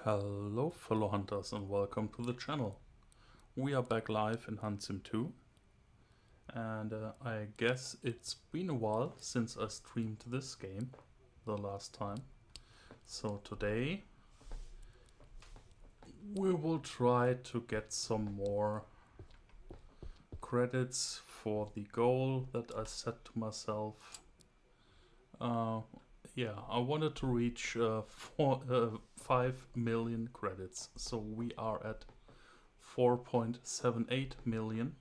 Hello fellow hunters and welcome to the channel. We are back live in Hunt Sim 2 and I guess it's been a while since I streamed this game the last time. So today we will try to get some more credits for the goal that I set to myself. Yeah, I wanted to reach 5 million credits, so we are at 4.78 million.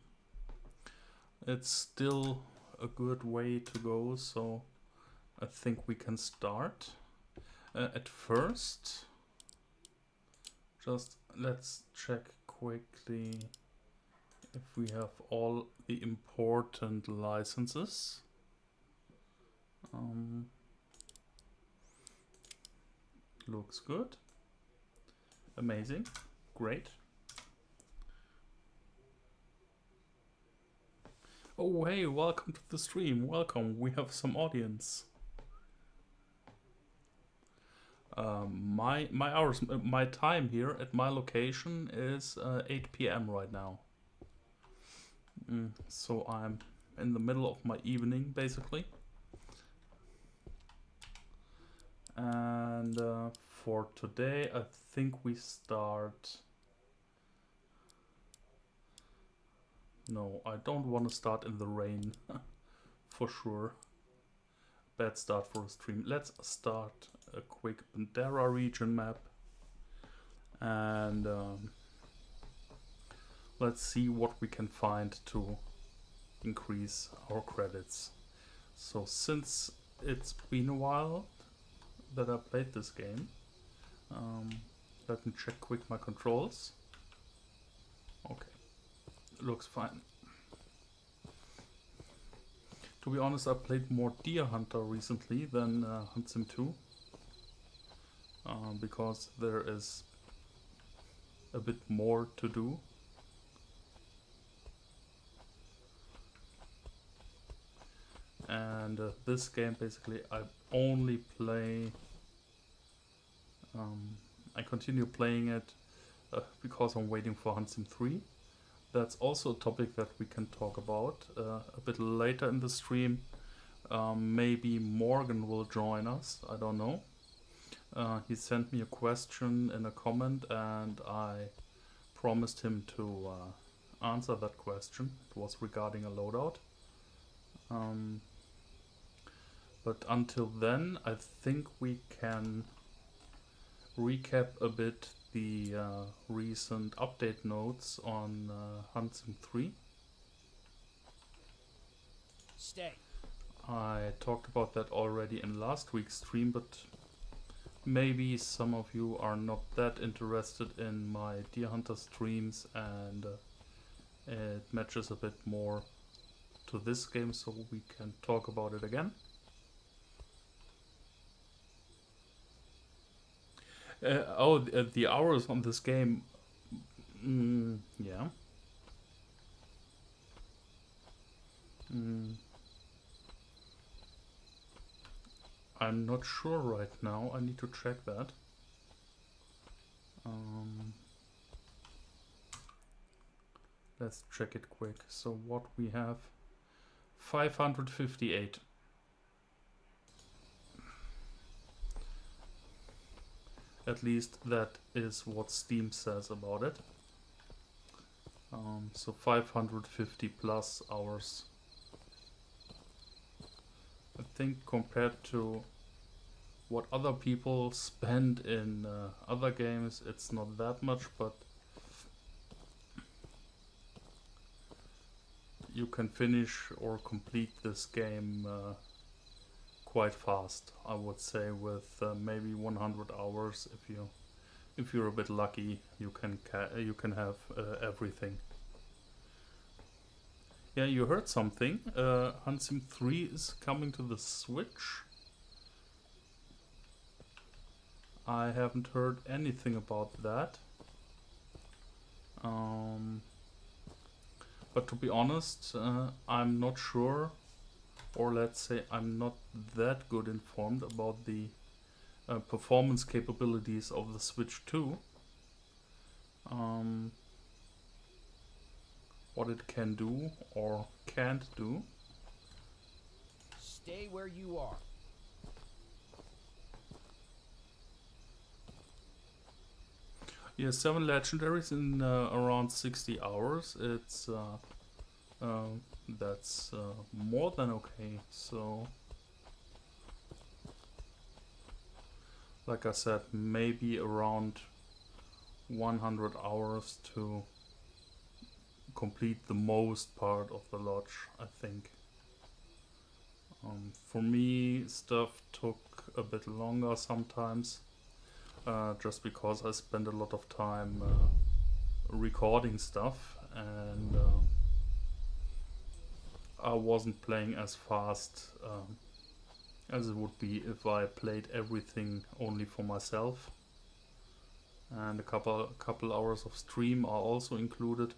It's still a good way to go, so I think we can start. At first, just let's check quickly if we have all the important licenses. Looks good. Amazing. Great. Oh hey, welcome to the stream. Welcome. We have some audience. My time here at my location is 8 p.m. right now. So I'm in the middle of my evening basically. And for today I think we start... No, I don't want to start in the rain, for sure. Bad start for a stream. Let's start a quick Bandera region map. And let's see what we can find to increase our credits. So since it's been a while that I played this game, let me check quick my controls. Okay. Looks fine. To be honest, I played more Deer Hunter recently than Hunt Sim 2 because there is a bit more to do. And this game basically I only play... I continue playing it because I'm waiting for Hunt Sim 3. That's also a topic that we can talk about a bit later in the stream. Maybe Morgan will join us, I don't know. He sent me a question in a comment and I promised him to answer that question. It was regarding a loadout. But until then, I think we can recap a bit the recent update notes on Hunt Sim 3. Stay. I talked about that already in last week's stream, but maybe some of you are not that interested in my Deer Hunter streams and it matches a bit more to this game, so we can talk about it again. The hours on this game, yeah. I'm not sure right now, I need to check that. Let's check it quick. So what we have, 558. At least that is what Steam says about it. So 550 plus hours. I think compared to what other people spend in other games, it's not that much, but you can finish or complete this game quite fast, I would say, with maybe 100 hours. If you're a bit lucky, you can have everything. Yeah, you heard something. Hunt Sim 3 is coming to the Switch. I haven't heard anything about that. But to be honest, I'm not sure, or let's say I'm not that good informed about the performance capabilities of the Switch 2. What it can do or can't do. Stay where you are. Yeah, 7 legendaries in around 60 hours. It's that's more than okay. So, like I said, maybe around 100 hours to complete the most part of the lodge, I think. For me, stuff took a bit longer sometimes, just because I spent a lot of time recording stuff, and I wasn't playing as fast as it would be if I played everything only for myself. And a couple hours of stream are also included.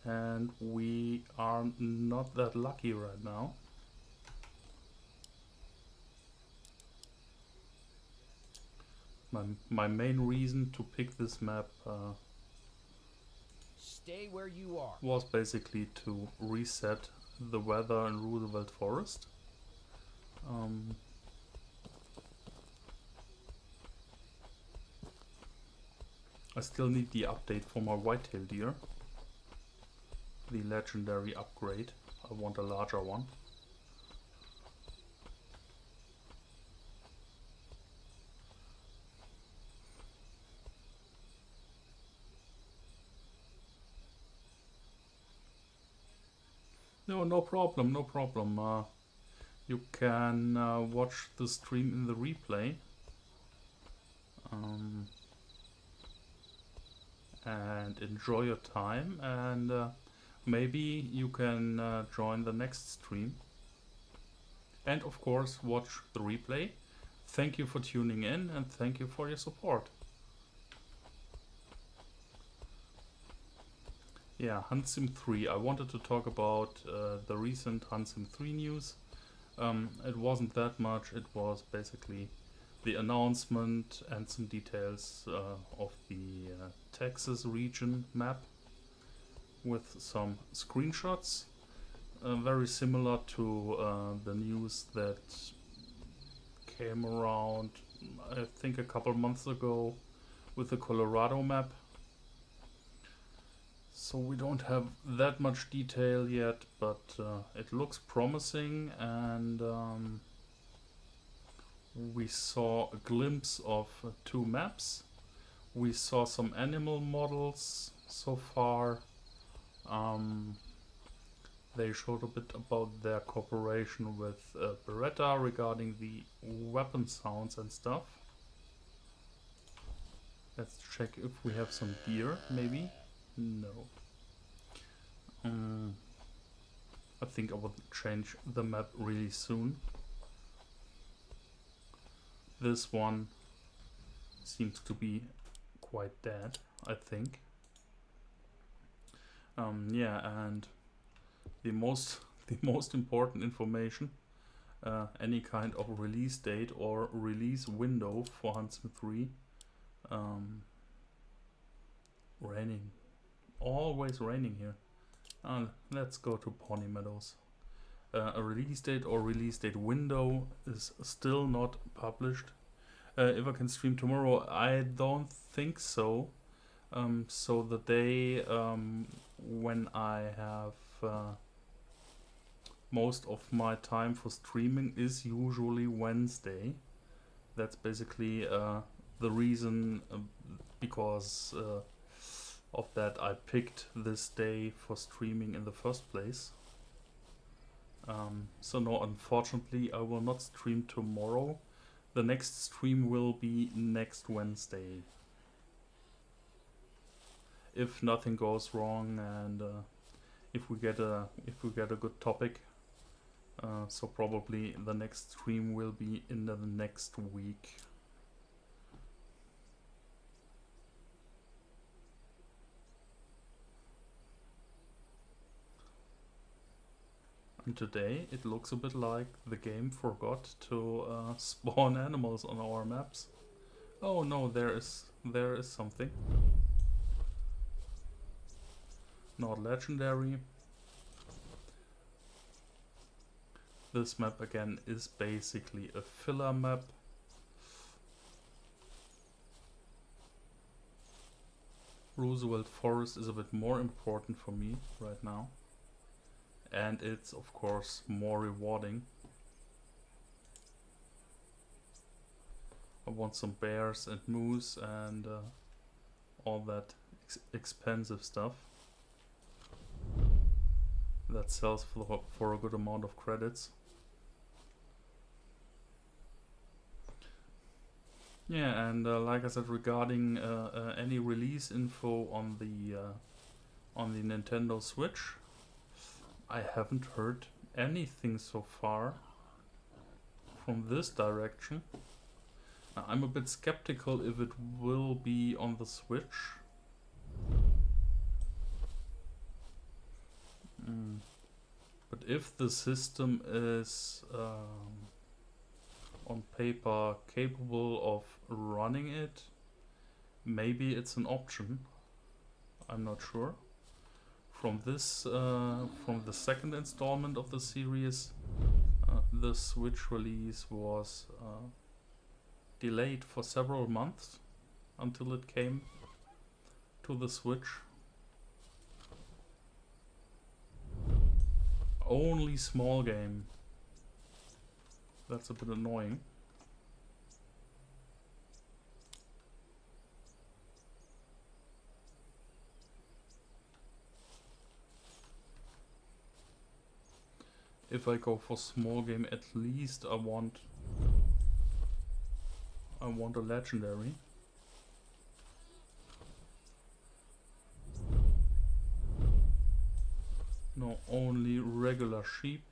And we are not that lucky right now. My main reason to pick this map Stay where you are. was basically to reset the weather in Roosevelt Forest. I still need the update for my whitetail deer. The legendary upgrade. I want a larger one. No problem, no problem. You can watch the stream in the replay. And enjoy your time, and maybe you can join the next stream. And of course, watch the replay. Thank you for tuning in, and thank you for your support. Yeah, Hunt Sim 3. I wanted to talk about the recent Hunt Sim 3 news. It wasn't that much, it was basically the announcement and some details of the Texas region map with some screenshots. Very similar to the news that came around, I think, a couple months ago with the Colorado map. So we don't have that much detail yet, but it looks promising, and we saw a glimpse of 2 maps. We saw some animal models so far. They showed a bit about their cooperation with Beretta regarding the weapon sounds and stuff. Let's check if we have some deer, maybe. No. I think I will change the map really soon. This one seems to be quite dead, I think. Yeah, and the most important information, any kind of release date or release window for Hunt Sim 3. Raining. Always raining here. Let's go to Pony Meadows. A release date or release date window is still not published. If I can stream tomorrow, I don't think so. So the day when I have most of my time for streaming is usually Wednesday. That's basically the reason because of that I picked this day for streaming in the first place. So no, unfortunately I will not stream tomorrow. The next stream will be next Wednesday, if nothing goes wrong and if we get a good topic. So probably the next stream will be in the next week. And today it looks a bit like the game forgot to spawn animals on our maps. Oh no, there is something. Not legendary. This map again is basically a filler map. Roosevelt Forest is a bit more important for me right now. And it's of course more rewarding. I want some bears and moose and all that expensive stuff that sells for a good amount of credits. Yeah, and like I said, regarding any release info on the Nintendo Switch, I haven't heard anything so far from this direction. I'm a bit skeptical if it will be on the Switch. But if the system is on paper capable of running it, maybe it's an option. I'm not sure. From this, from the second installment of the series, the Switch release was delayed for several months until it came to the Switch. Only small game. That's a bit annoying. If I go for small game, at least I want a legendary. No, only regular sheep.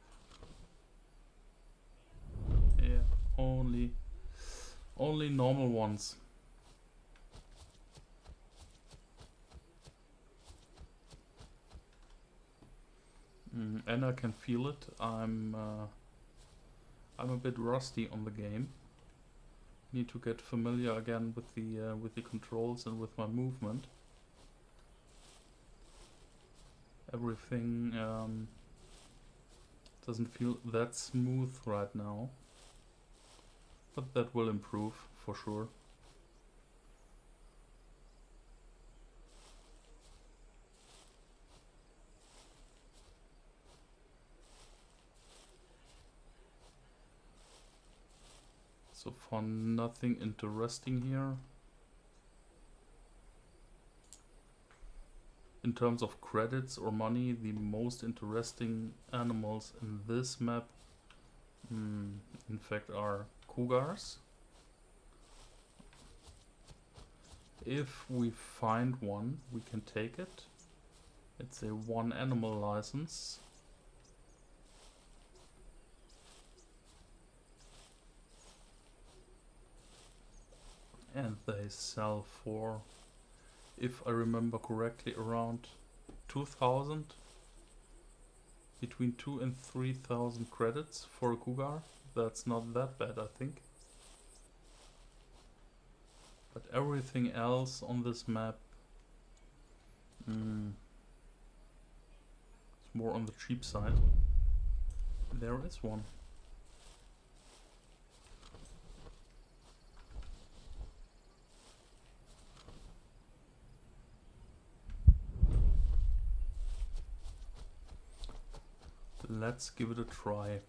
Yeah, only normal ones. And I can feel it. I'm a bit rusty on the game. Need to get familiar again with the controls and with my movement. Everything doesn't feel that smooth right now, but that will improve for sure. So far nothing interesting here. In terms of credits or money, the most interesting animals in this map, in fact, are cougars. If we find one, we can take it. It's a one animal license. And they sell for, if I remember correctly, around 2,000, between 2 and 3,000 credits for a cougar. That's not that bad, I think. But everything else on this map it's more on the cheap side. There is one. Let's give it a try.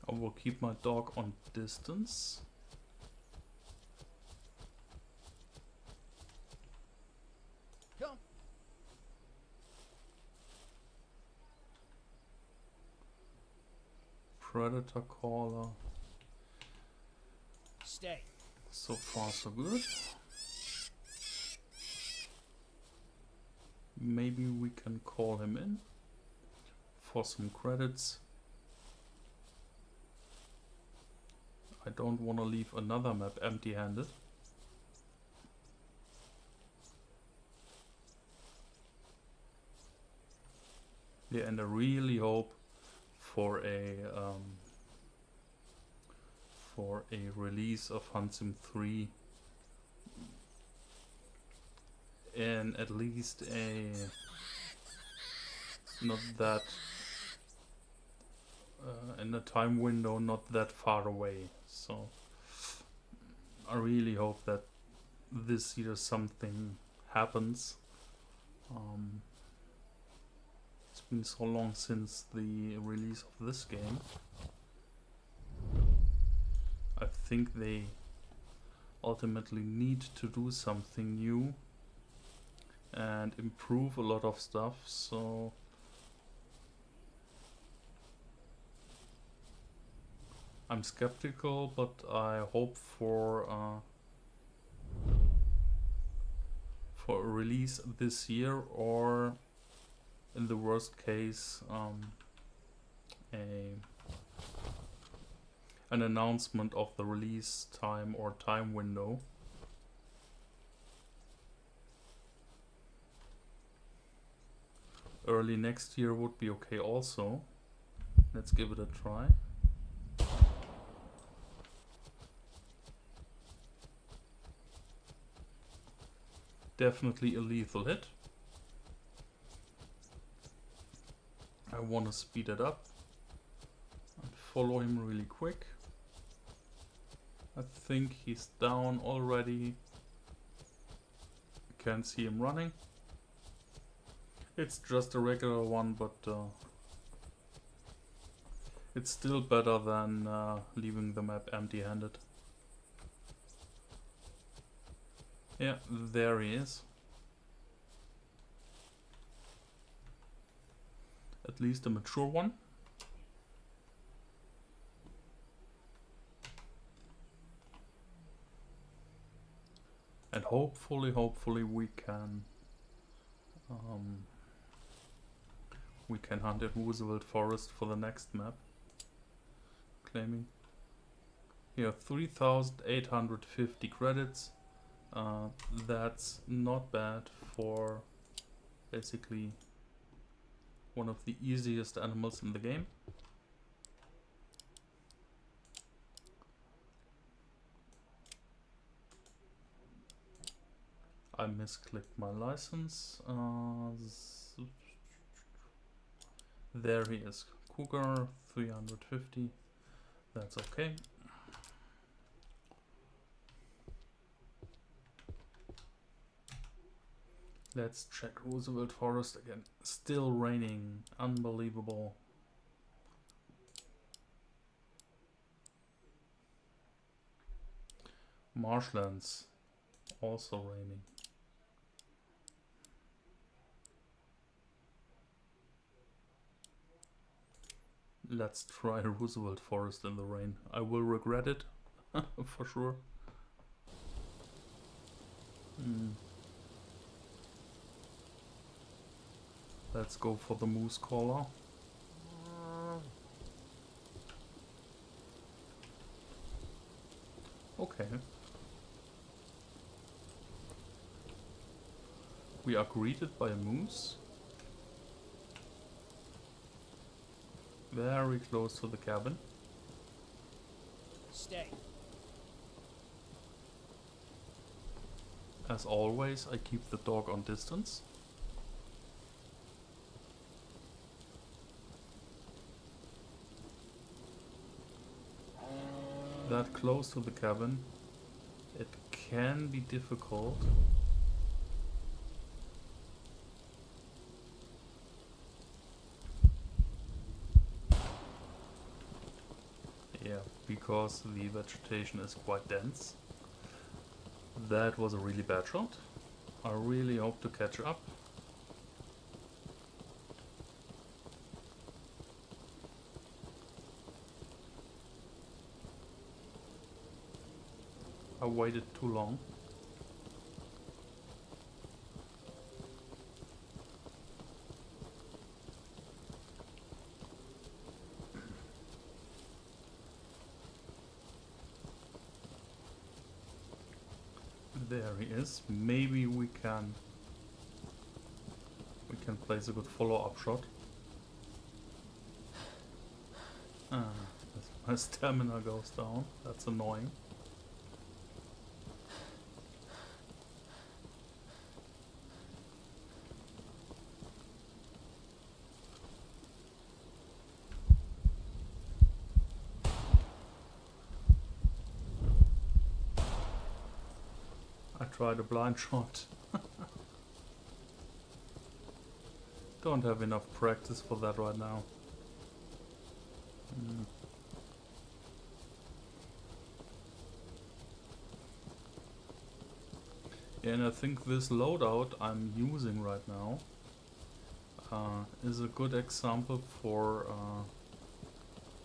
I will keep my dog on distance. Come. Predator caller. Stay. So far so good. Maybe we can call him in for some credits. I don't want to leave another map empty-handed. gameplay, and I really hope for a release of Hansim 3 in at least a not that in a time window not that far away. So I really hope that this year something happens. It's been so long since the release of this game. I think they ultimately need to do something new and improve a lot of stuff, so I'm skeptical, but I hope for a release this year, or in the worst case an announcement of the release time or time window. Early next year would be okay also. Let's give it a try. Definitely a lethal hit. I want to speed it up and follow him really quick. I think he's down already. I can't see him running. It's just a regular one, but it's still better than leaving the map empty-handed. Yeah, there he is. At least a mature one. And hopefully we can hunt at Roosevelt Forest for the next map. Claiming here 3,850 credits. That's not bad for basically one of the easiest animals in the game. I misclicked my license. There he is. Cougar 350. That's okay. Let's check Roosevelt Forest again. Still raining. Unbelievable. Marshlands. Also raining. Let's try Roosevelt Forest in the rain. I will regret it. For sure. Let's go for the moose caller. Okay. We are greeted by a moose. Very close to the cabin. Stay. As always, I keep the dog on distance. That close to the cabin, it can be difficult. Yeah, because the vegetation is quite dense. That was a really bad shot. I really hope to catch up. I waited too long. There he is. Maybe we can place a good follow-up shot. Ah, my stamina goes down. That's annoying. I tried a blind shot. Don't have enough practice for that right now. Yeah, and I think this loadout I'm using right now is a good example for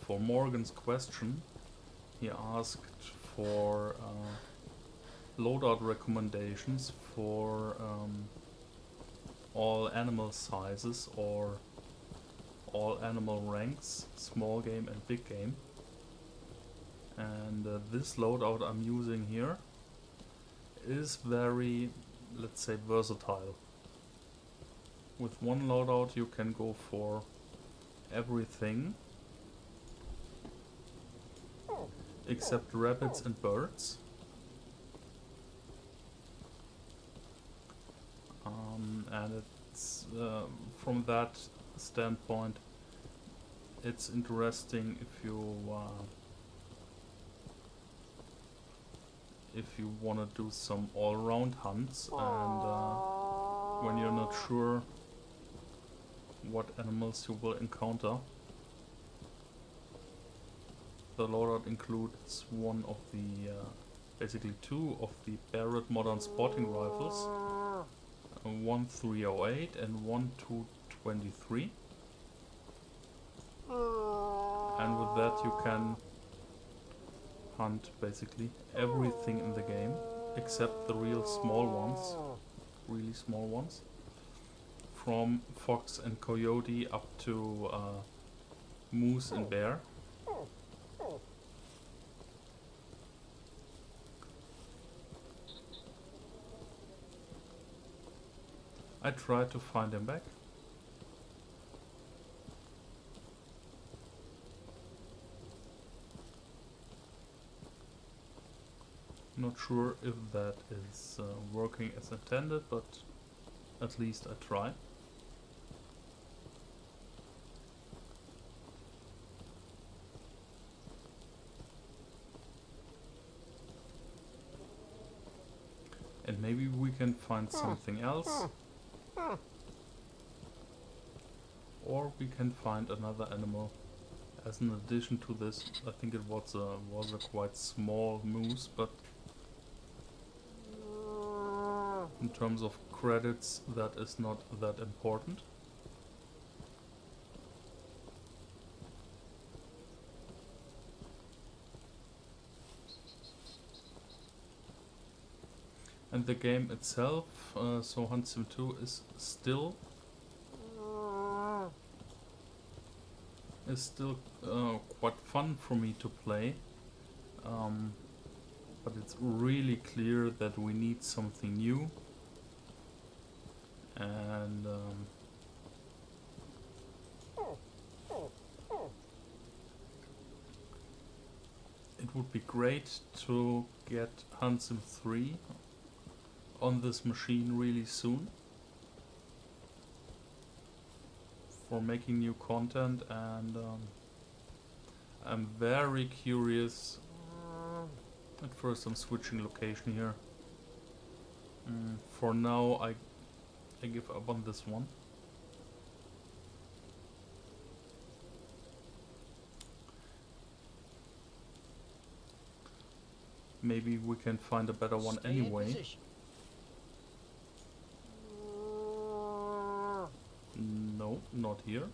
Morgan's question. He asked for loadout recommendations for all animal sizes or all animal ranks, small game and big game. And this loadout I'm using here is very, let's say, versatile. With one loadout you can go for everything except rabbits and birds. And it's from that standpoint it's interesting if you want to do some all-round hunts, and when you're not sure what animals you will encounter. The loadout includes one of the basically two of the Barrett modern sporting rifles, one 308 and one 223, and with that you can hunt basically everything in the game except the really small ones, from fox and coyote up to moose and bear. I tried to find him back. Not sure if that is working as intended, but at least I tried. And maybe we can find something else. Or we can find another animal as an addition to this. I think it was a quite small moose, but in terms of credits that is not that important. And the game itself, so Hunt Sim 2 is still quite fun for me to play, but it's really clear that we need something new, and it would be great to get Hunt Sim 3 on this machine really soon for making new content, and I'm very curious. At first I'm switching location here. For now I give up on this one. Maybe we can find a better one anyway. No, not here.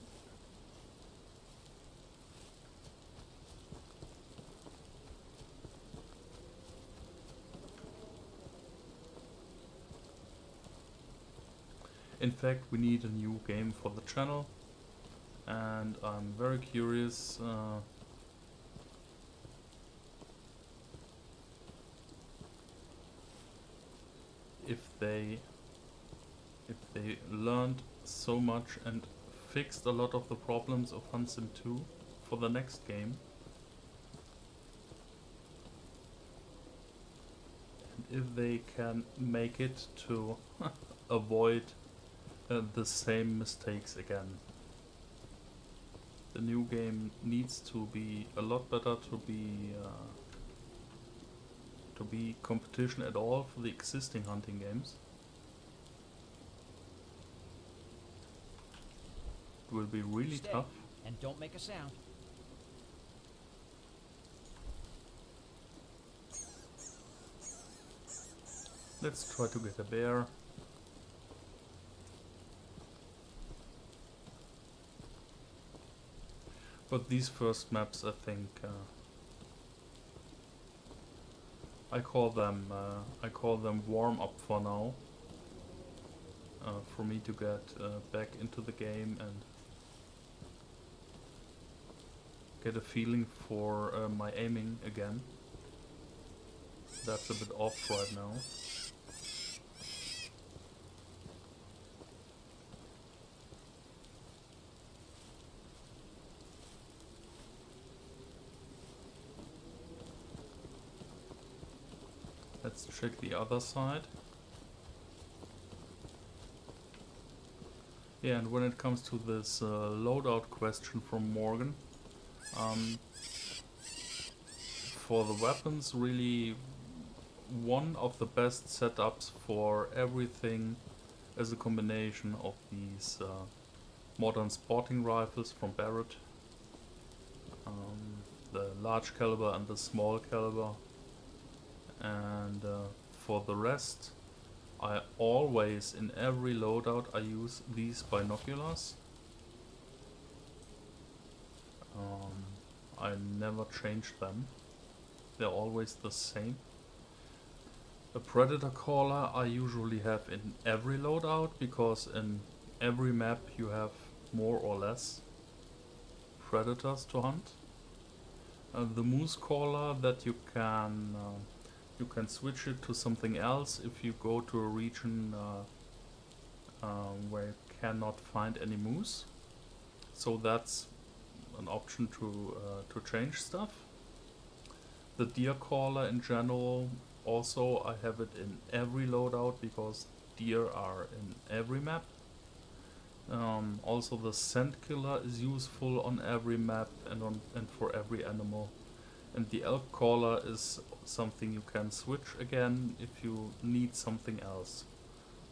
In fact, we need a new game for the channel, and I'm very curious if they learned so much and fixed a lot of the problems of Hunt Sim 2 for the next game. And if they can make it to avoid the same mistakes again. The new game needs to be a lot better to be competition at all for the existing hunting games. It will be really Stay, tough. and don't make a sound. Let's try to get a bear. But these first maps, I think, I call them warm up for now. For me to get back into the game and get a feeling for my aiming again. That's a bit off right now. Let's check the other side. Yeah, and when it comes to this loadout question from Morgan, for the weapons, really one of the best setups for everything is a combination of these modern sporting rifles from Barrett, the large caliber and the small caliber. And for the rest, I always, in every loadout, I use these binoculars. I never change them. They're always the same. A predator caller I usually have in every loadout, because in every map you have more or less predators to hunt. The moose caller, that you can switch it to something else if you go to a region where you cannot find any moose. So that's an option to change stuff. The deer caller in general, also I have it in every loadout because deer are in every map. Also the scent killer is useful on every map and for every animal. And the elk caller is something you can switch again if you need something else.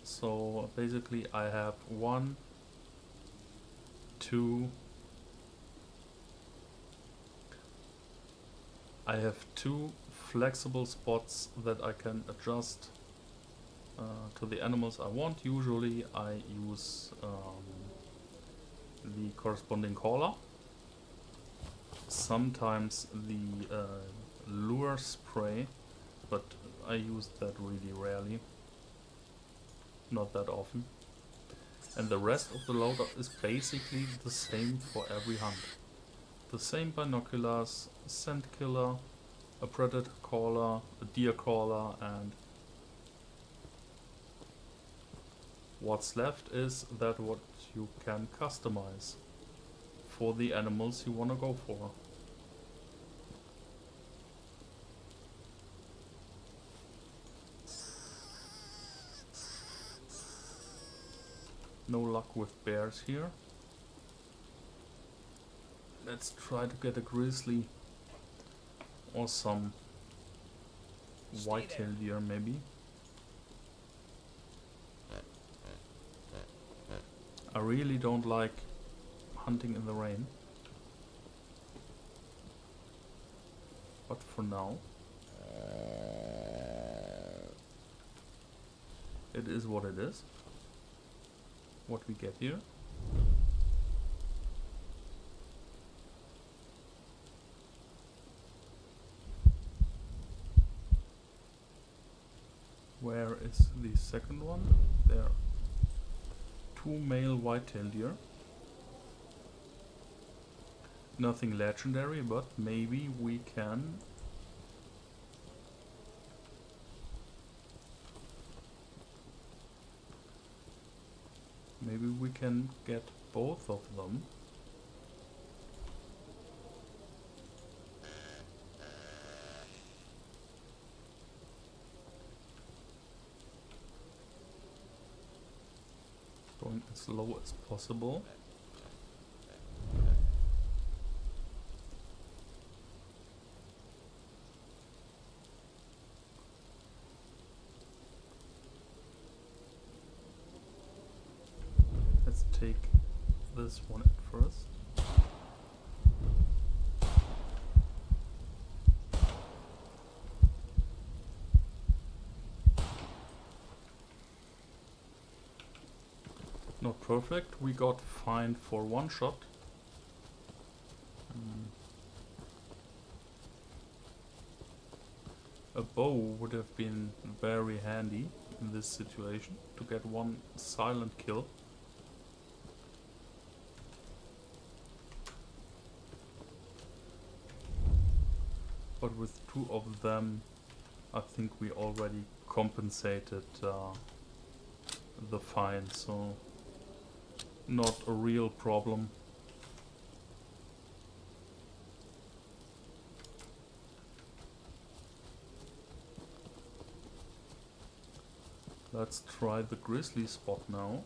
So basically I have 1, 2, I have 2 flexible spots that I can adjust to the animals I want. Usually I use the corresponding caller. Sometimes the lure spray, but I use that really rarely, not that often. And the rest of the loadout is basically the same for every hunt. The same binoculars, scent killer, a predator caller, a deer caller, and what's left is that what you can customize for the animals you want to go for. No luck with bears here. Let's try to get a grizzly or some white-tailed deer maybe. I really don't like hunting in the rain, but for now it is what it is, what we get here. Where is the second one? There. 2 male white-tailed deer. Nothing legendary, but maybe we can get both of them. going as low as possible. Let's take this one at first. Not perfect, we got fined for one shot. A bow would have been very handy in this situation to get one silent kill. But with two of them, I think we already compensated the fine, so not a real problem. Let's try the grizzly spot now.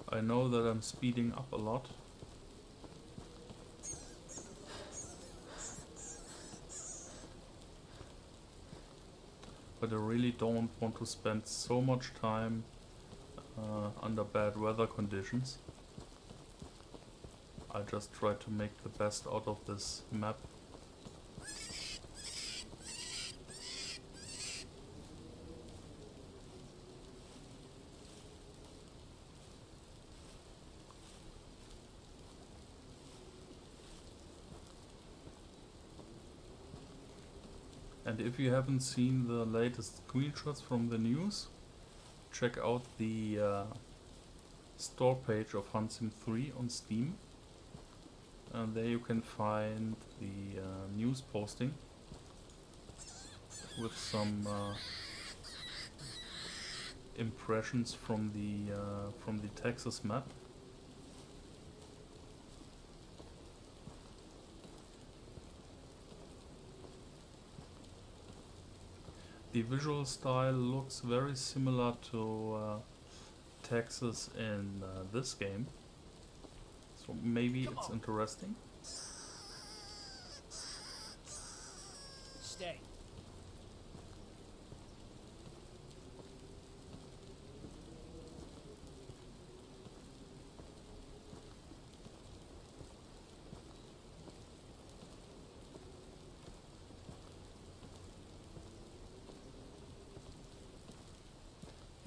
I know that I'm speeding up a lot. But I really don't want to spend so much time under bad weather conditions. I just try to make the best out of this map. And if you haven't seen the latest screenshots from the news, check out the store page of Hansim 3 on Steam. And there you can find the news posting with some impressions from the Texas map. The visual style looks very similar to Texas in this game, so maybe it's interesting. Stay.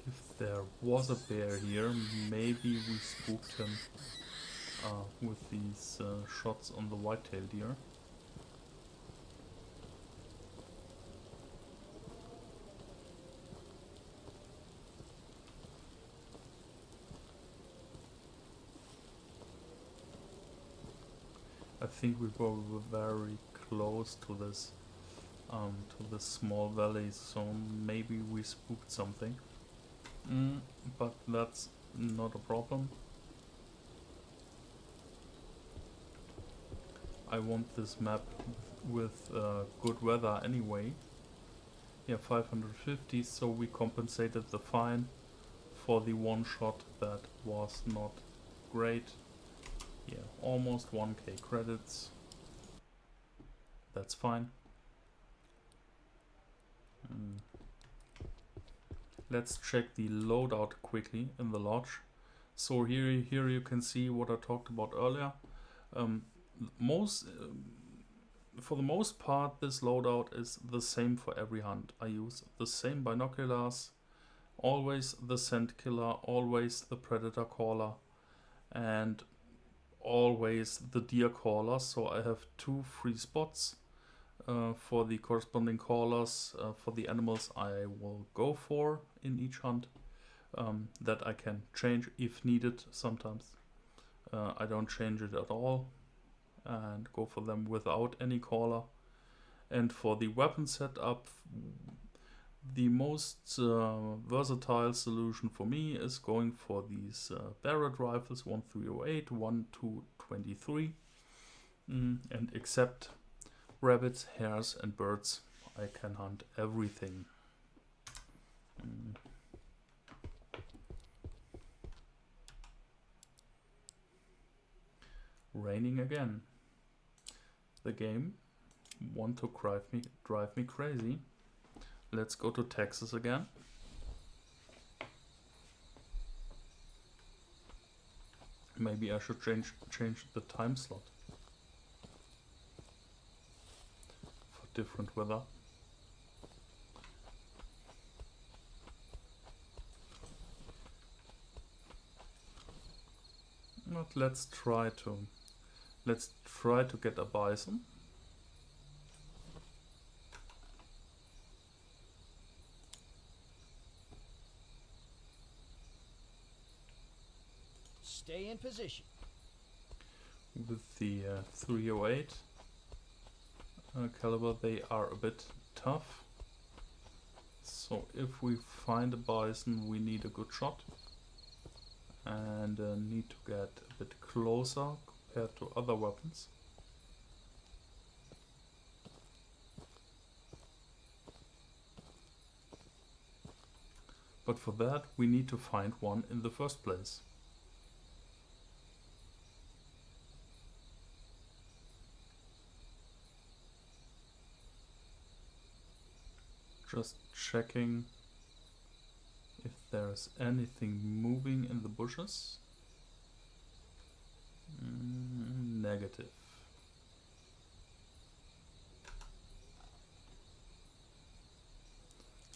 If there was a bear here, maybe we spooked him with these shots on the white-tailed deer. I think we were very close to this small valley, so maybe we spooked something. But that's not a problem. I want this map with good weather anyway. Yeah, 550, so we compensated the fine for the one shot that was not great. Yeah, almost 1k credits. That's fine. Let's check the loadout quickly in the lodge. So here you can see what I talked about earlier. For the most part, this loadout is the same for every hunt. I use the same binoculars, always the scent killer, always the predator caller, and always the deer caller. So I have 2 free spots for the corresponding callers for the animals I will go for in each hunt, that I can change if needed. Sometimes I don't change it at all and go for them without any caller. And for the weapon setup, the most versatile solution for me is going for these Barrett rifles 1308, 1223, and except rabbits, hares and birds, I can hunt everything. Raining again. The game want to drive me crazy. Let's go to Texas again. Maybe I should change the time slot for different weather. But let's try to get a bison. Stay in position. With the 308 caliber, they are a bit tough. So if we find a bison, we need a good shot. And need to get a bit closer compared to other weapons. But for that we need to find one in the first place. Just checking if there's anything moving in the bushes. Negative.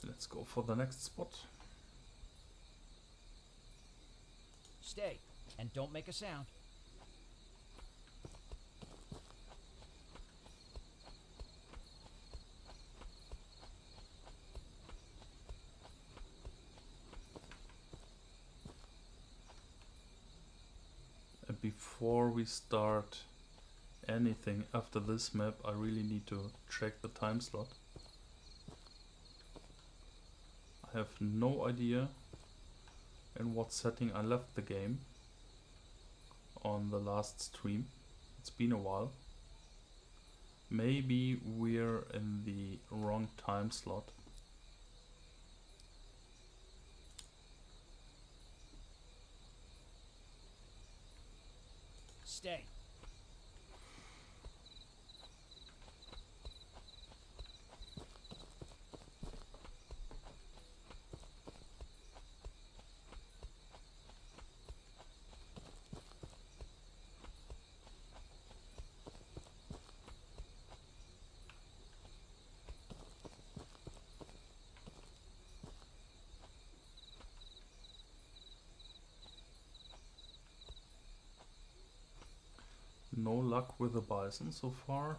Let's go for the next spot. Stay, and don't make a sound. And before we start anything after this map, I really need to check the time slot. I have no idea in what setting I left the game on the last stream. It's been a while. Maybe we're in the wrong time slot. Stay. No luck with the bison so far.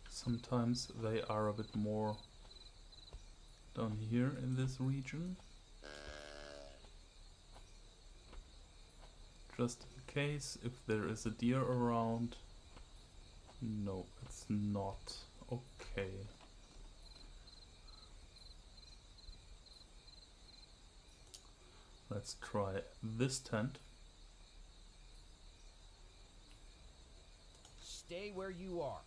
Sometimes they are a bit more down here in this region. Just in case if there is a deer around. No, it's not. Okay. Let's try this tent. Stay where you are.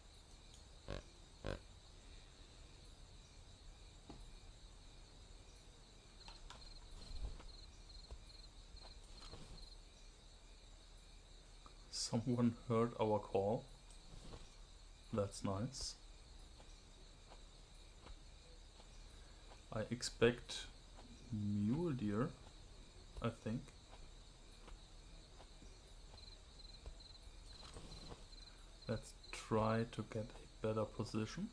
Someone heard our call. That's nice. I expect mule deer, I think. Let's try to get a better position.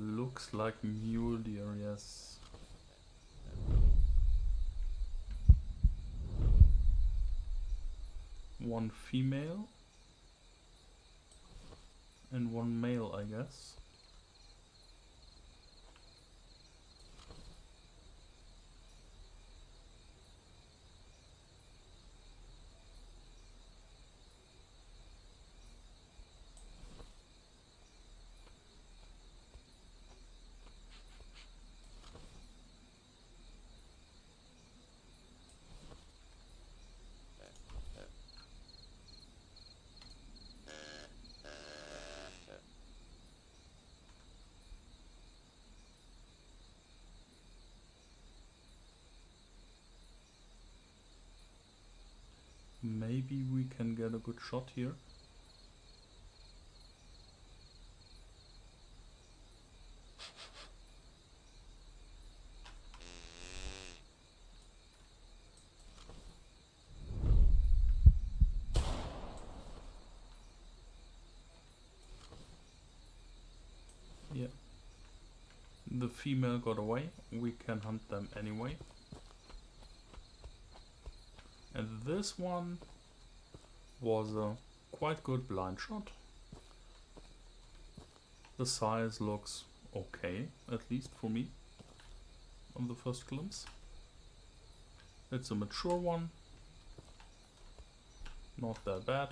Looks like mule deer, yes. One female and one male, I guess. Maybe we can get a good shot here. Yeah. The female got away. We can hunt them anyway. And this one was a quite good blind shot. The size looks okay, at least for me, on the first glimpse. It's a mature one. Not that bad.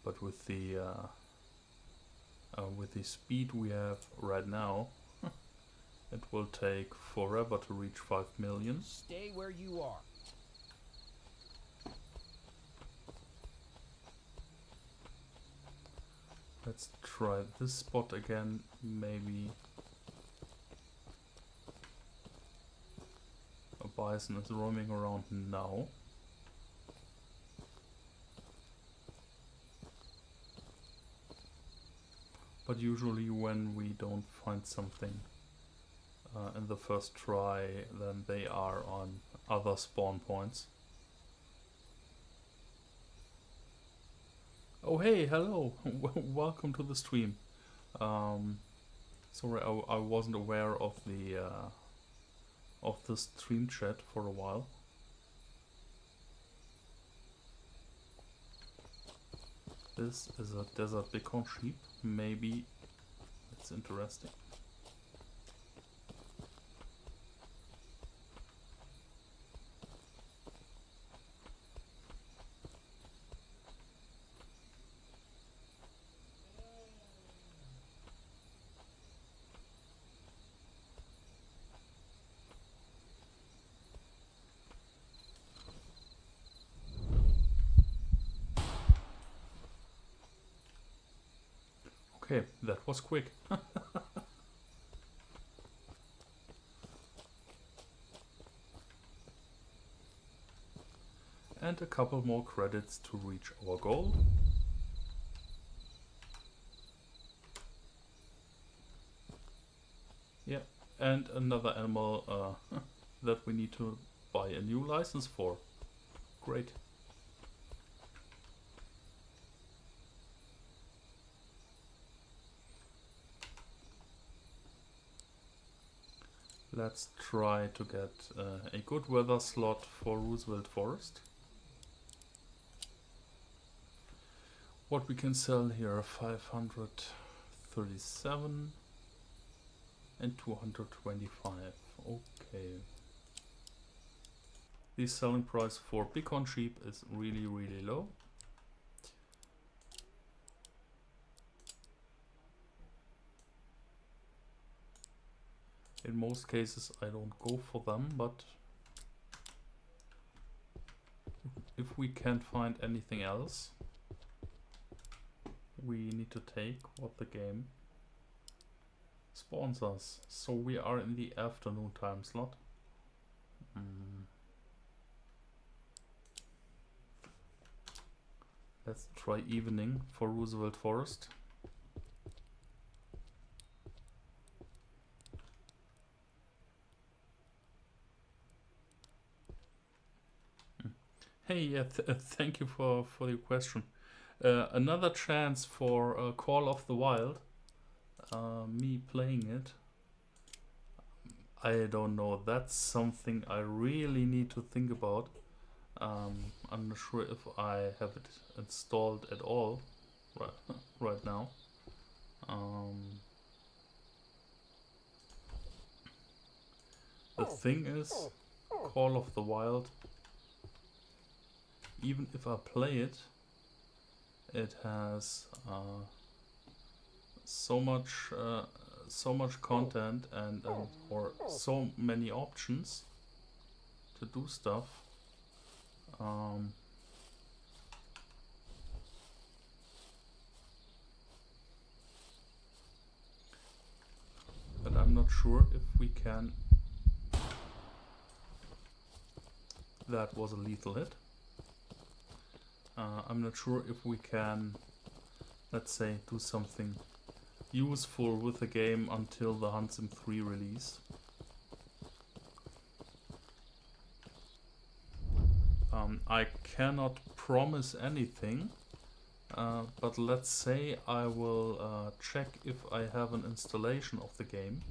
But with the speed we have right now, it will take forever to reach 5 million. Stay where you are. Let's try this spot again, maybe. A bison is roaming around now. But usually when we don't find something in the first try, then they are on other spawn points. Oh hey, hello! Welcome to the stream. Sorry, I wasn't aware of the stream chat for a while. This is a desert bighorn sheep. Maybe it's interesting. Okay, that was quick. And a couple more credits to reach our goal. Yeah, and another animal that we need to buy a new license for. Great. Let's try to get a good weather slot for Roosevelt Forest. What we can sell here, 537 and 225. Okay. The selling price for bighorn sheep is really, really low. In most cases I don't go for them, but if we can't find anything else, we need to take what the game spawns us. So we are in the afternoon time slot. Let's try evening for Roosevelt Forest. Hey, yeah, thank you for your question. Another chance for Call of the Wild. Me playing it. I don't know. That's something I really need to think about. I'm not sure if I have it installed at all right now. The thing is, Call of the Wild, even if I play it, it has so much content and or so many options to do stuff. But I'm not sure if we can. That was a lethal hit. I'm not sure if we can, let's say, do something useful with the game until the Hunt Sim 3 release. I cannot promise anything, but let's say I will check if I have an installation of the game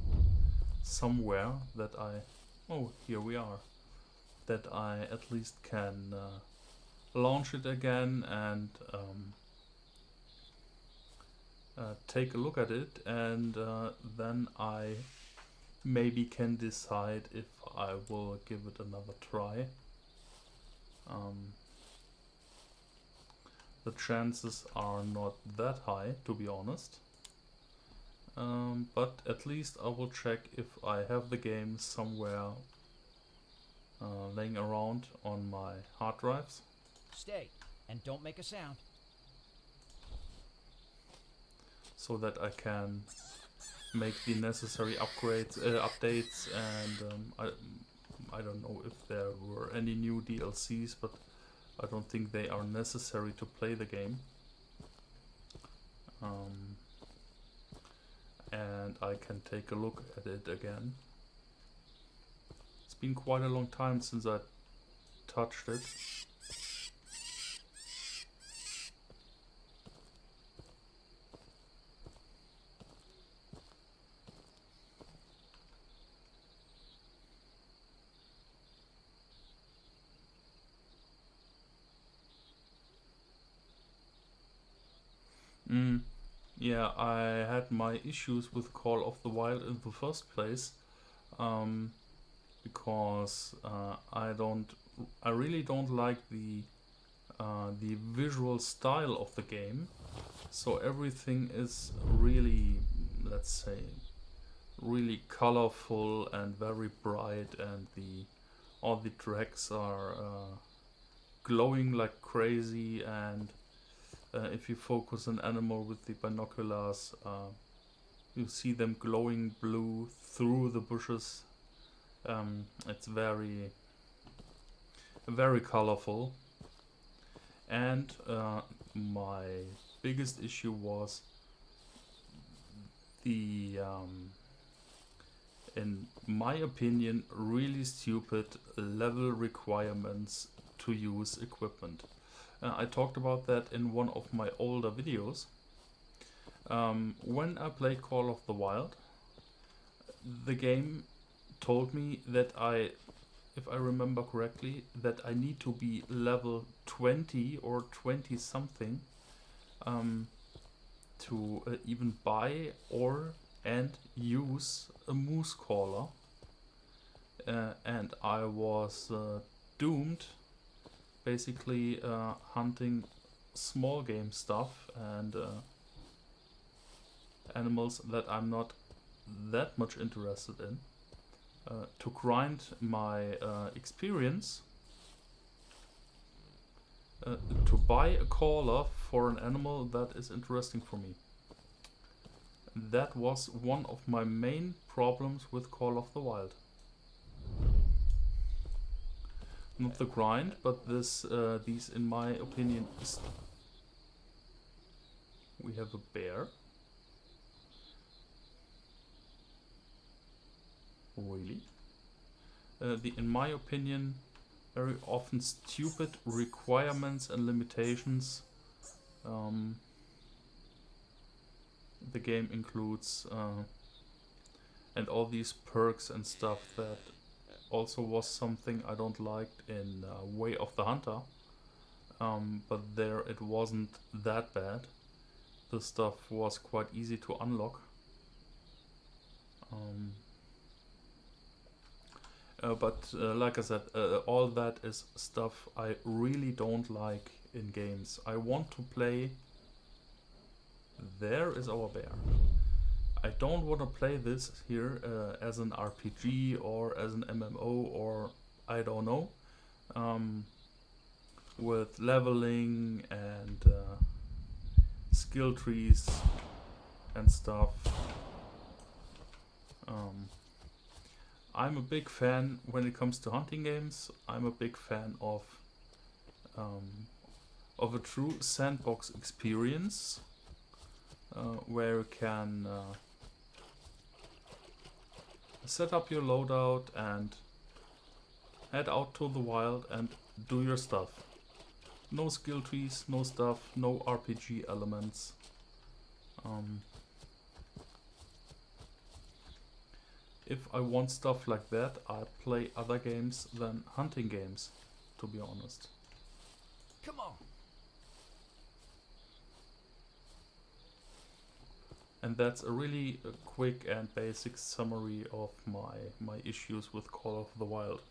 somewhere that oh, here we are, that I at least can launch it again and take a look at it, and then I maybe can decide if I will give it another try. The chances are not that high, to be honest, but at least I will check if I have the game somewhere laying around on my hard drives. Stay, and don't make a sound. So that I can make the necessary upgrades, updates, and I don't know if there were any new DLCs, but I don't think they are necessary to play the game. And I can take a look at it again. It's been quite a long time since I touched it. Yeah, I had my issues with Call of the Wild in the first place, because I really don't like the visual style of the game. So everything is really, let's say, really colorful and very bright, and all the tracks are glowing like crazy, and if you focus an animal with the binoculars, you see them glowing blue through the bushes. It's very, very colorful. And my biggest issue was the, in my opinion, really stupid level requirements to use equipment. I talked about that in one of my older videos. When I played Call of the Wild, the game told me that if I remember correctly, that I need to be level 20 or 20 something to even buy and use a moose caller, and I was doomed, basically hunting small game stuff and animals that I'm not that much interested in, to grind my experience, to buy a caller for an animal that is interesting for me. That was one of my main problems with Call of the Wild. Not the grind, but these, in my opinion, we have a bear. Really? In my opinion, very often stupid requirements and limitations Um, the game includes and all these perks and stuff that also was something I don't liked in Way of the Hunter. But there it wasn't that bad. The stuff was quite easy to unlock. But like I said, all that is stuff I really don't like in games. I want to play. There is our bear. I don't want to play this here as an RPG or as an MMO or I don't know, with leveling and skill trees and stuff. I'm a big fan when it comes to hunting games. I'm a big fan of a true sandbox experience where you can set up your loadout and head out to the wild and do your stuff. No skill trees, no stuff, no RPG elements. If I want stuff like that, I play other games than hunting games, to be honest. Come on. And that's a really quick and basic summary of my issues with Call of the Wild.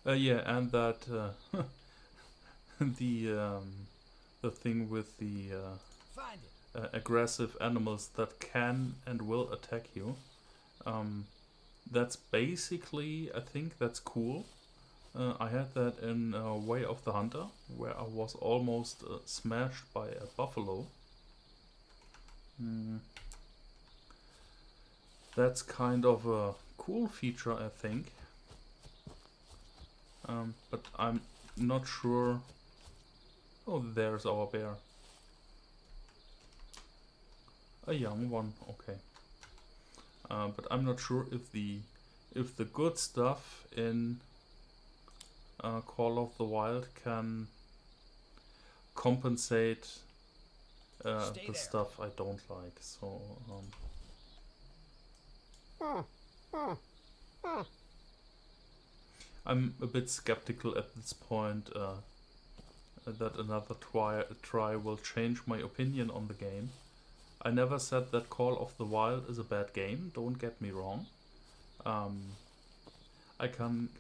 Yeah, and that the thing with the Find it. aggressive animals that can and will attack you. That's basically, I think that's cool. I had that in Way of the Hunter, where I was almost smashed by a buffalo. That's kind of a cool feature, I think. But I'm not sure. Oh, there's our bear. A young one, okay. But I'm not sure if the good stuff in Call of the Wild can compensate the stuff I don't like. So I'm a bit skeptical at this point that another try will change my opinion on the game. I never said that Call of the Wild is a bad game, don't get me wrong. I can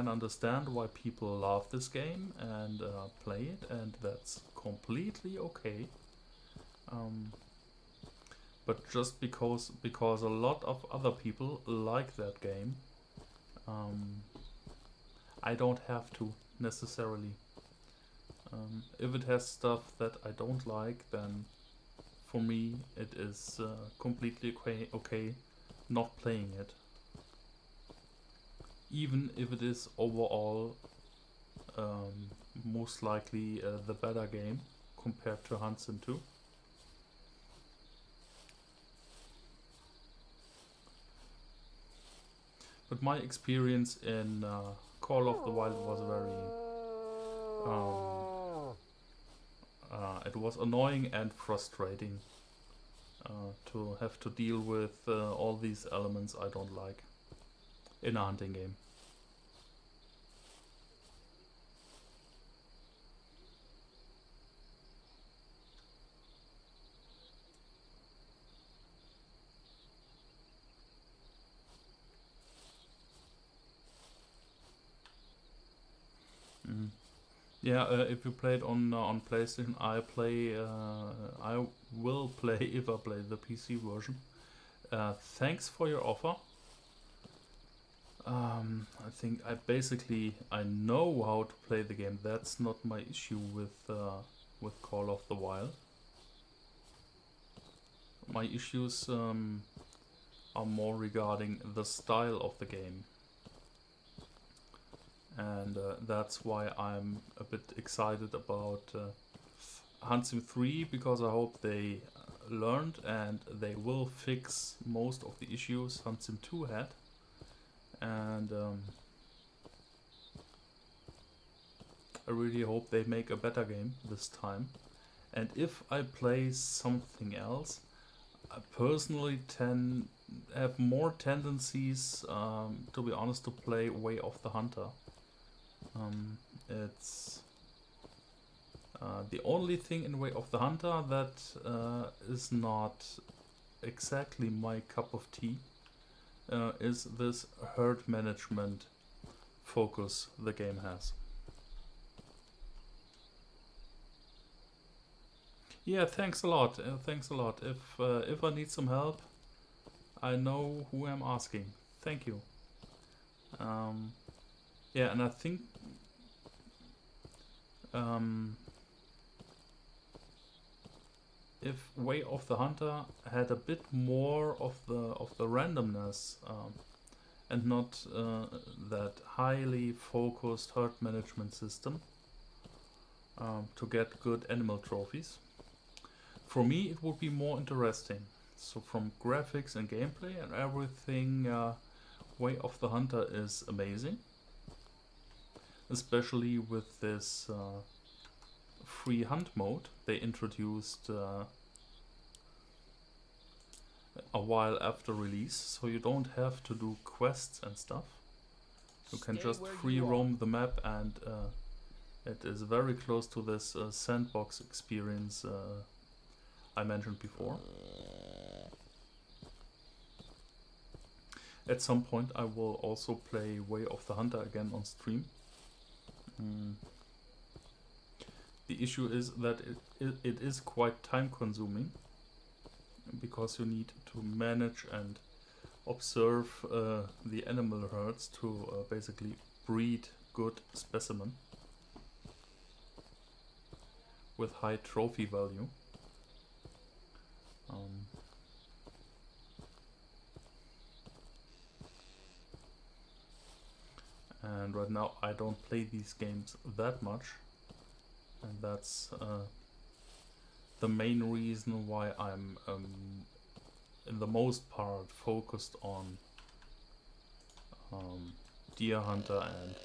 understand why people love this game and play it, and that's completely okay. But just because a lot of other people like that game, I don't have to necessarily. If it has stuff that I don't like, then for me it is completely okay not playing it. Even if it is overall most likely the better game compared to Hunt Sim 2. But my experience in Call of the Wild was very it was annoying and frustrating to have to deal with all these elements I don't like in a hunting game. Yeah, if you play it on PlayStation, I will play if I play the PC version. Thanks for your offer. I think I know how to play the game. That's not my issue with Call of the Wild. My issues are more regarding the style of the game. And that's why I'm a bit excited about Hunt Sim 3, because I hope they learned and they will fix most of the issues Hunt Sim 2 had. and I really hope they make a better game this time. And if I play something else, I personally have more tendencies, to be honest, to play Way of the Hunter. It's the only thing in Way of the Hunter that is not exactly my cup of tea is this herd management focus the game has. Yeah, thanks a lot. Thanks a lot. If I need some help, I know who I'm asking. Thank you. Yeah, and I think if Way of the Hunter had a bit more of the randomness and not that highly focused herd management system to get good animal trophies, for me it would be more interesting. So from graphics and gameplay and everything, Way of the Hunter is amazing. Especially with this free hunt mode they introduced a while after release, so you don't have to do quests and stuff. You can just free roam the map, and it is very close to this sandbox experience I mentioned before. At some point I will also play Way of the Hunter again on stream. The issue is that it is quite time consuming, because you need to manage and observe the animal herds to basically breed good specimen with high trophy value. And right now I don't play these games that much, and that's the main reason why I'm in the most part focused on Deer Hunter and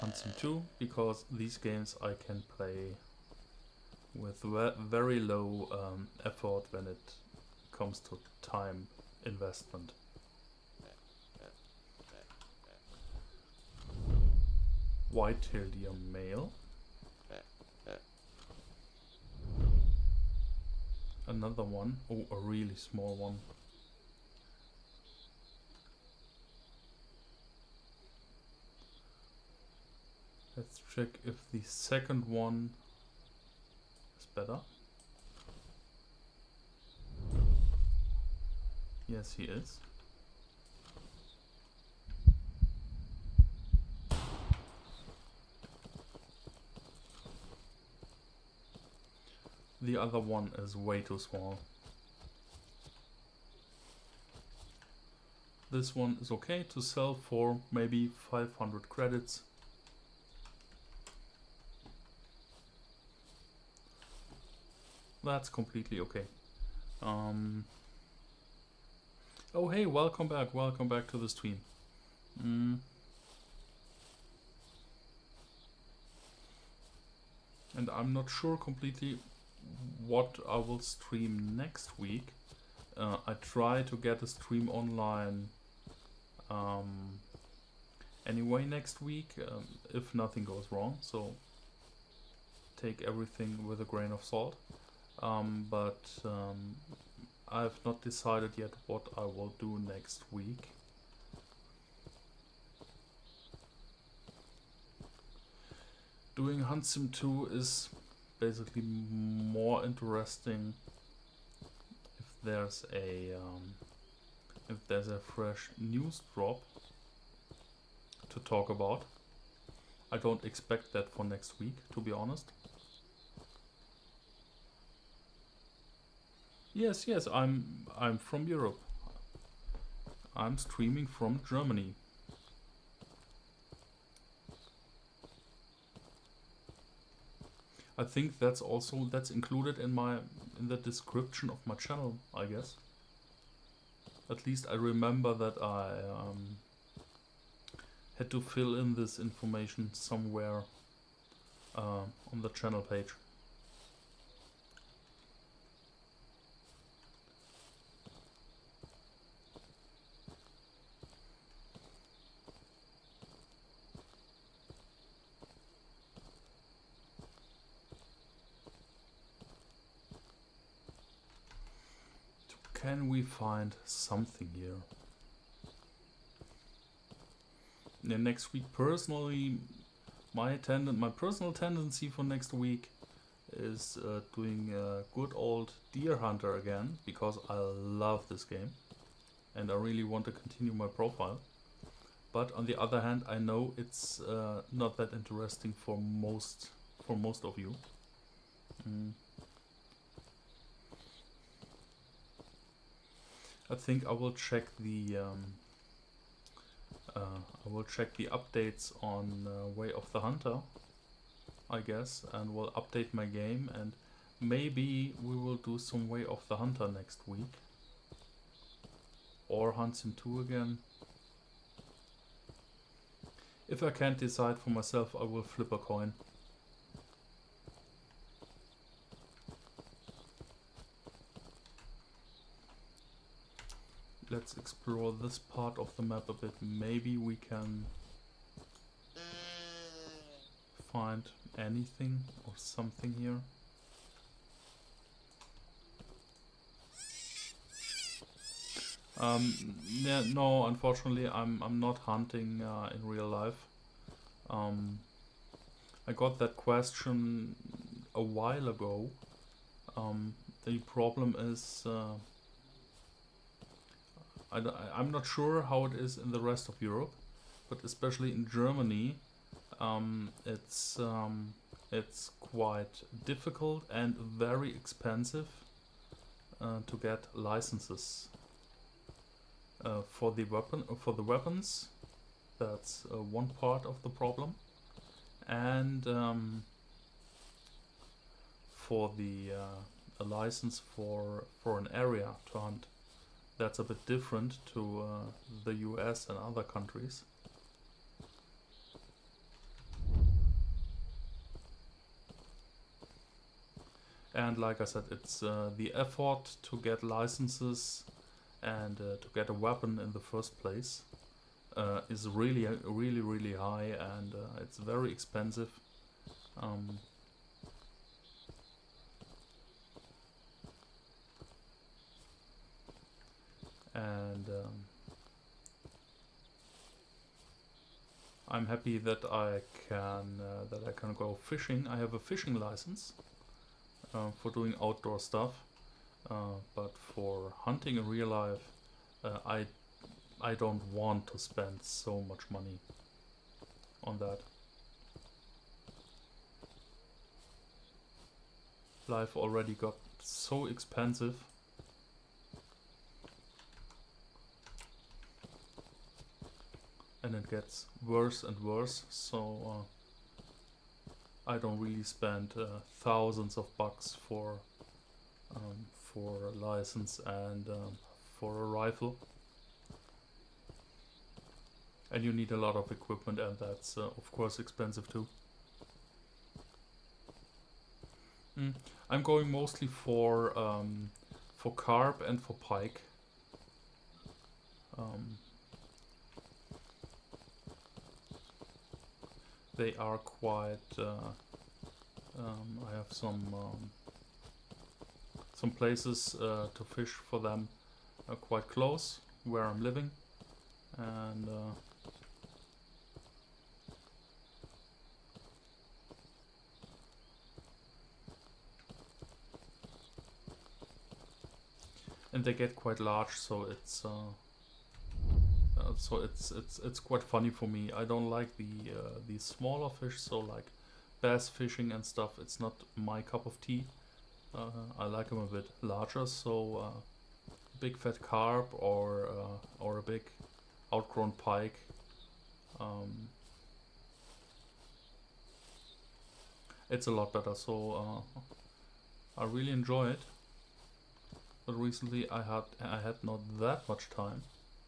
Hunt Sim 2, because these games I can play with very low effort when it comes to time investment. White-tailed deer male. Another one. Oh, a really small one. Let's check if the second one is better. Yes, he is. The other one is way too small. This one is okay to sell for maybe 500 credits. That's completely okay. Oh hey, welcome back to the stream. And I'm not sure completely what I will stream next week. I try to get a stream online anyway next week, if nothing goes wrong, so take everything with a grain of salt. But I've not decided yet what I will do next week. Doing Hunt Sim 2 is basically more interesting if there's a fresh news drop to talk about. I don't expect that for next week, to be honest. Yes, I'm from Europe. I'm streaming from Germany. I think that's included in the description of my channel, I guess. At least I remember that I had to fill in this information somewhere on the channel page. Can we find something here? Yeah, next week, personally, my personal tendency for next week is doing good old Deer Hunter again, because I love this game and I really want to continue my profile. But on the other hand, I know it's not that interesting for most of you. I think I will check the updates on Way of the Hunter, I guess, and will update my game, and maybe we will do some Way of the Hunter next week, or Hunt Sim 2 again. If I can't decide for myself, I will flip a coin. Let's explore this part of the map a bit. Maybe we can find anything or something here. Yeah, no, unfortunately, I'm not hunting in real life. I got that question a while ago. The problem is I'm not sure how it is in the rest of Europe, but especially in Germany, it's quite difficult and very expensive to get licenses for the weapons. That's one part of the problem, and for the a license for an area to hunt. That's a bit different to the US and other countries. And like I said, it's the effort to get licenses and to get a weapon in the first place is really high, and it's very expensive. And I'm happy that I can go fishing. I have a fishing license for doing outdoor stuff, but for hunting in real life, I don't want to spend so much money on that. Life already got so expensive. And it gets worse and worse, so I don't really spend thousands of bucks for a license and for a rifle. And you need a lot of equipment, and that's of course expensive too. I'm going mostly for carp and for pike. They are quite. I have some places to fish for them quite close where I'm living, and they get quite large, so it's it's quite funny for me. I don't like the smaller fish, so like bass fishing and stuff. It's not my cup of tea. I like them a bit larger, so big fat carp or a big outgrown pike. It's a lot better. So I really enjoy it. But recently I had not that much time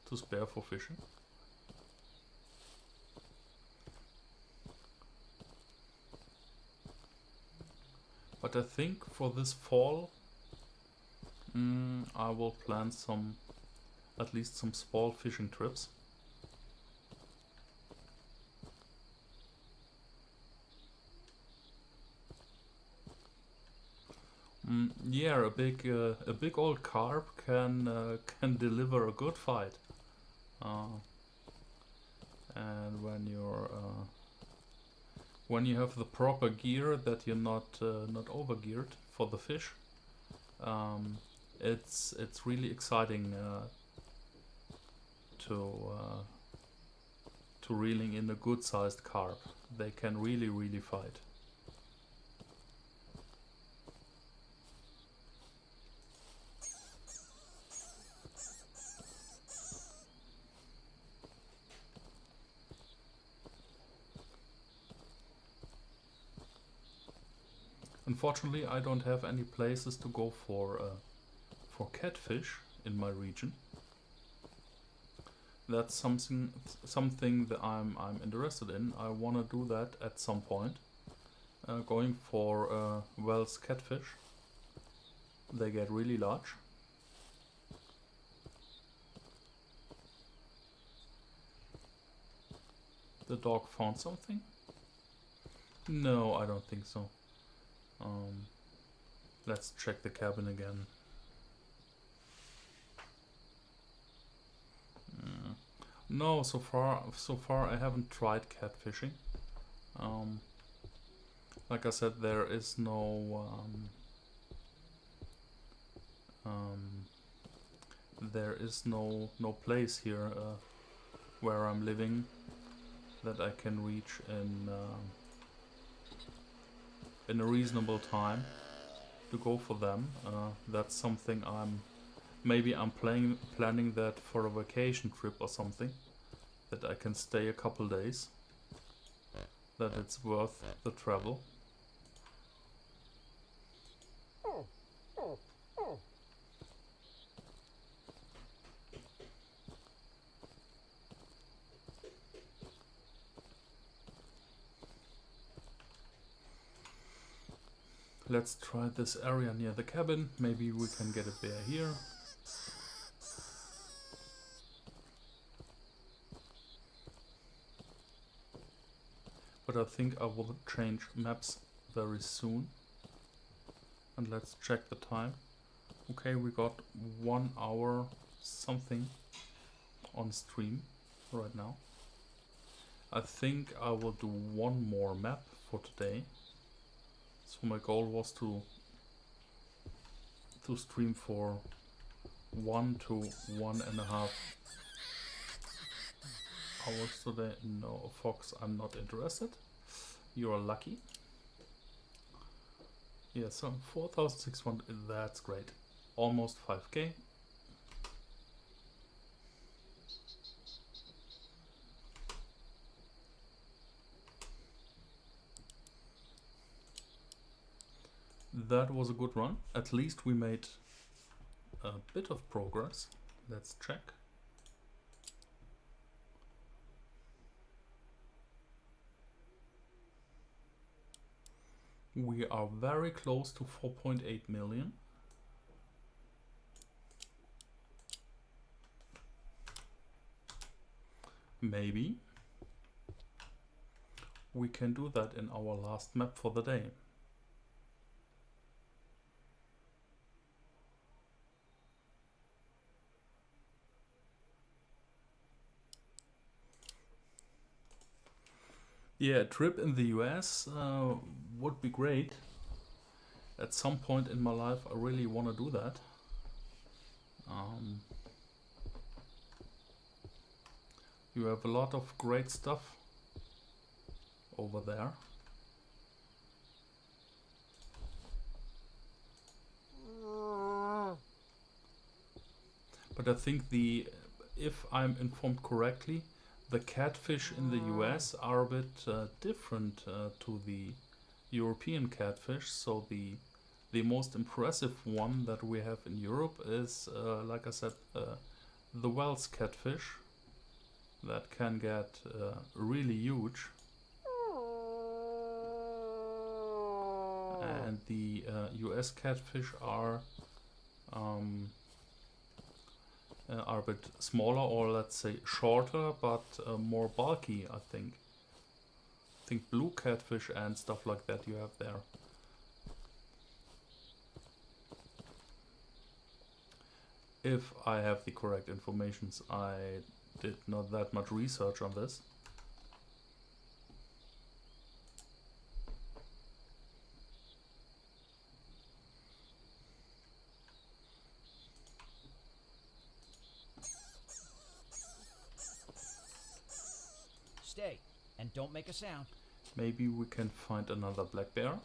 to spare for fishing. But I think for this fall, I will plan at least some small fishing trips. Yeah, a big old carp can deliver a good fight. And when you have the proper gear, that you're not overgeared for the fish, it's really exciting to reeling in a good sized carp. They can really fight. Unfortunately, I don't have any places to go for catfish in my region. That's something that I'm interested in. I want to do that at some point. Going for Wells catfish. They get really large. The dog found something? No, I don't think so. Let's check the cabin again. No, so far I haven't tried catfishing. Like I said, there is no place here where I'm living that I can reach in a reasonable time to go for them. That's something I'm planning that for a vacation trip or something, that I can stay a couple days, that it's worth the travel. Let's try this area near the cabin. Maybe we can get a bear here. But I think I will change maps very soon. And let's check the time. Okay, we got 1 hour something on stream right now. I think I will do one more map for today. So my goal was to stream for 1 to 1.5 hours today. No, Fox, I'm not interested. You're lucky. Yeah, so 4,600, that's great. Almost 5k. That was a good run. At least we made a bit of progress. Let's check. We are very close to 4.8 million. Maybe we can do that in our last map for the day. Yeah, a trip in the US would be great. At some point in my life I really want to do that. You have a lot of great stuff over there. But I think if I'm informed correctly, the catfish in the US are a bit different to the European catfish. So the most impressive one that we have in Europe is, like I said, the Wells catfish that can get really huge. and the US catfish are a bit smaller, or let's say shorter, but more bulky, I think. I think blue catfish and stuff like that you have there. If I have the correct informations, I did not that much research on this. Stay, and don't make a sound. Maybe we can find another black bear.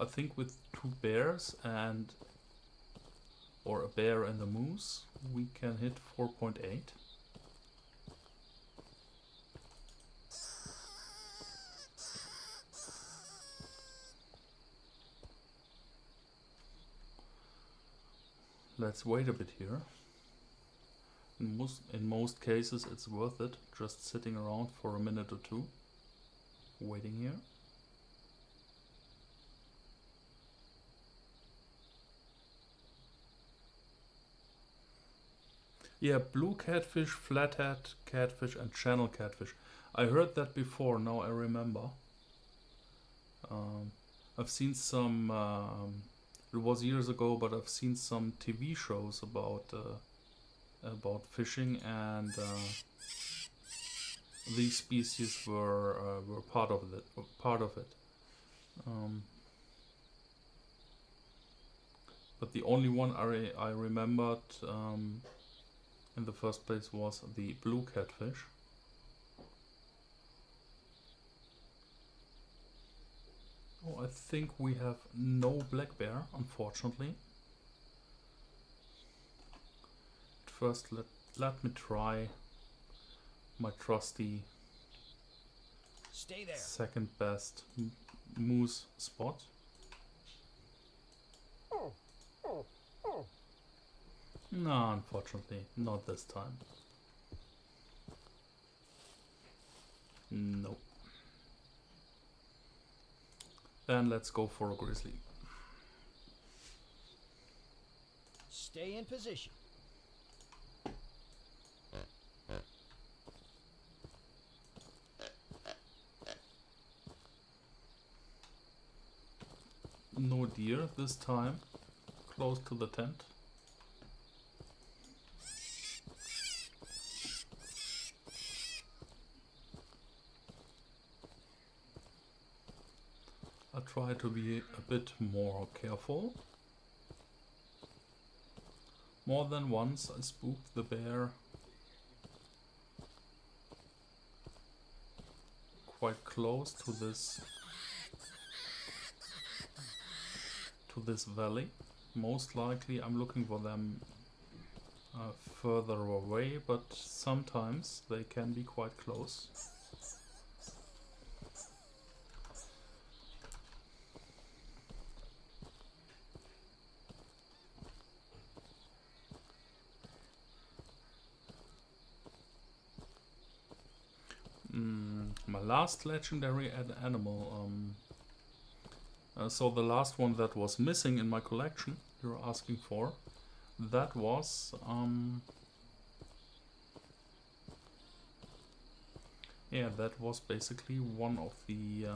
I think with 2 bears and or a bear and a moose, we can hit 4.8. Let's wait a bit here. In most cases it's worth it, just sitting around for a minute or two, waiting here. Yeah, blue catfish, flathead catfish and channel catfish. I heard that before, now I remember. I've seen some, it was years ago, but I've seen some TV shows about fishing, and these species were part of it. But the only one I remembered in the first place was the blue catfish. Oh, I think we have no black bear, unfortunately. First, let me try my trusty Stay there. second best moose spot. No, unfortunately, not this time. Nope. Then let's go for a grizzly. Stay in position. No deer this time, close to the tent. I'll try to be a bit more careful. More than once I spooked the bear quite close to this valley. Most likely I'm looking for them further away, but sometimes they can be quite close. My last legendary animal, so the last one that was missing in my collection you're asking for, that was yeah, that was basically one of the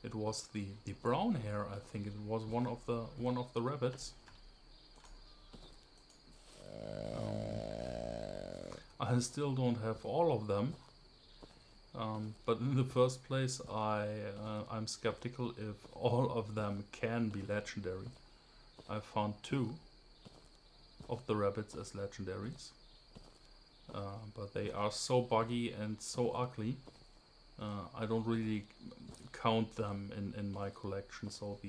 it was the brown hare. I think it was one of the rabbits. I still don't have all of them, but in the first place I'm skeptical if all of them can be legendary. I found 2 of the rabbits as legendaries, but they are so buggy and so ugly, I don't really count them in my collection. So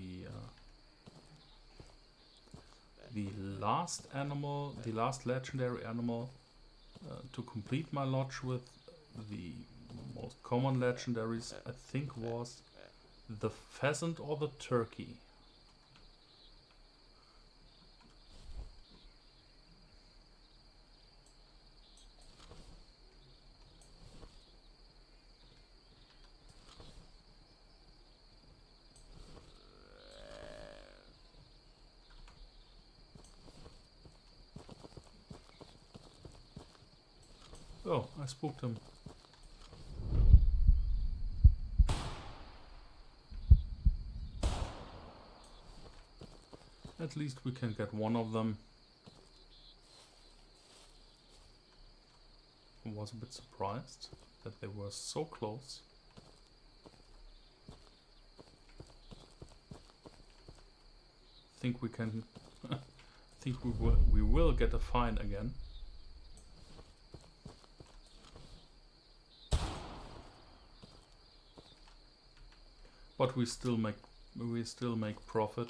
the last legendary animal to complete my lodge with the most common legendaries, I think, was the pheasant or the turkey. Oh, I spooked him. At least we can get one of them. I was a bit surprised that they were so close. Think we can. Think we will get a fine again. But we still make profit.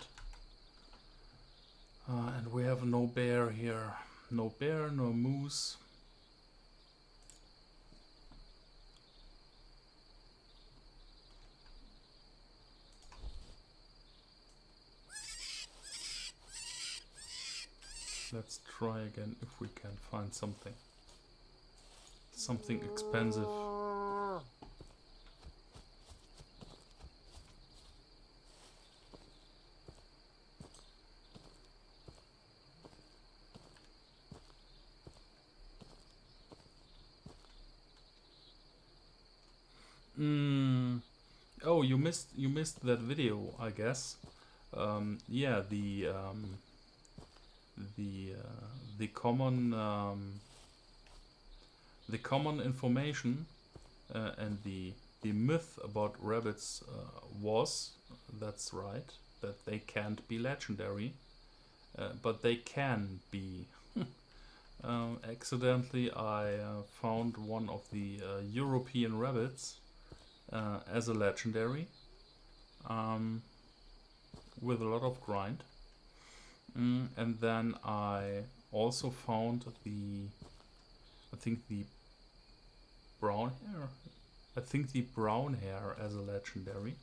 And we have no bear here. No bear, no moose. Let's try again if we can find something. Something expensive. Oh, you missed that video, I guess. Yeah, the common information and the myth about rabbits was, that's right, that they can't be legendary, but they can be. Accidentally, I found one of the European rabbits as a legendary, with a lot of grind. And then I also found the brown hair. I think the brown hair as a legendary.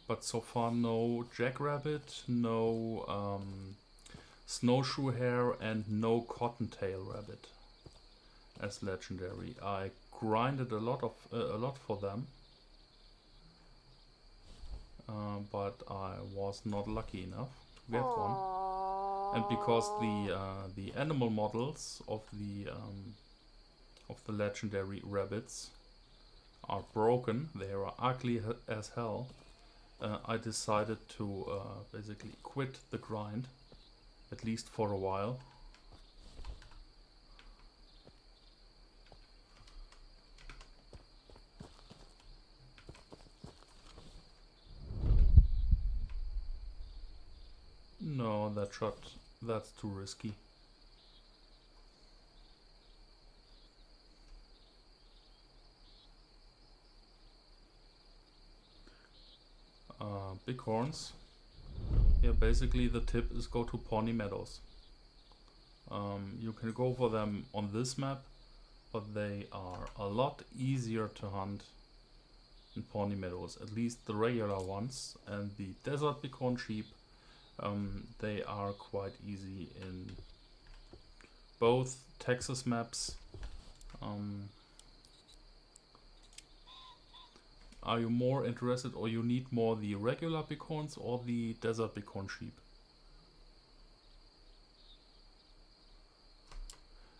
But so far no jackrabbit, no snowshoe hare, and no cottontail rabbit as legendary. I grinded a lot for them. But I was not lucky enough to get one, and because the animal models of the legendary rabbits are broken, they are ugly as hell. I decided to basically quit the grind, at least for a while. No, that's too risky. Bighorns. Yeah, basically the tip is go to Pawnee Meadows. You can go for them on this map, but they are a lot easier to hunt in Pawnee Meadows, at least the regular ones, and the desert bighorn sheep. They are quite easy in both Texas maps. Are you more interested, or you need more the regular bighorns or the desert bighorn sheep?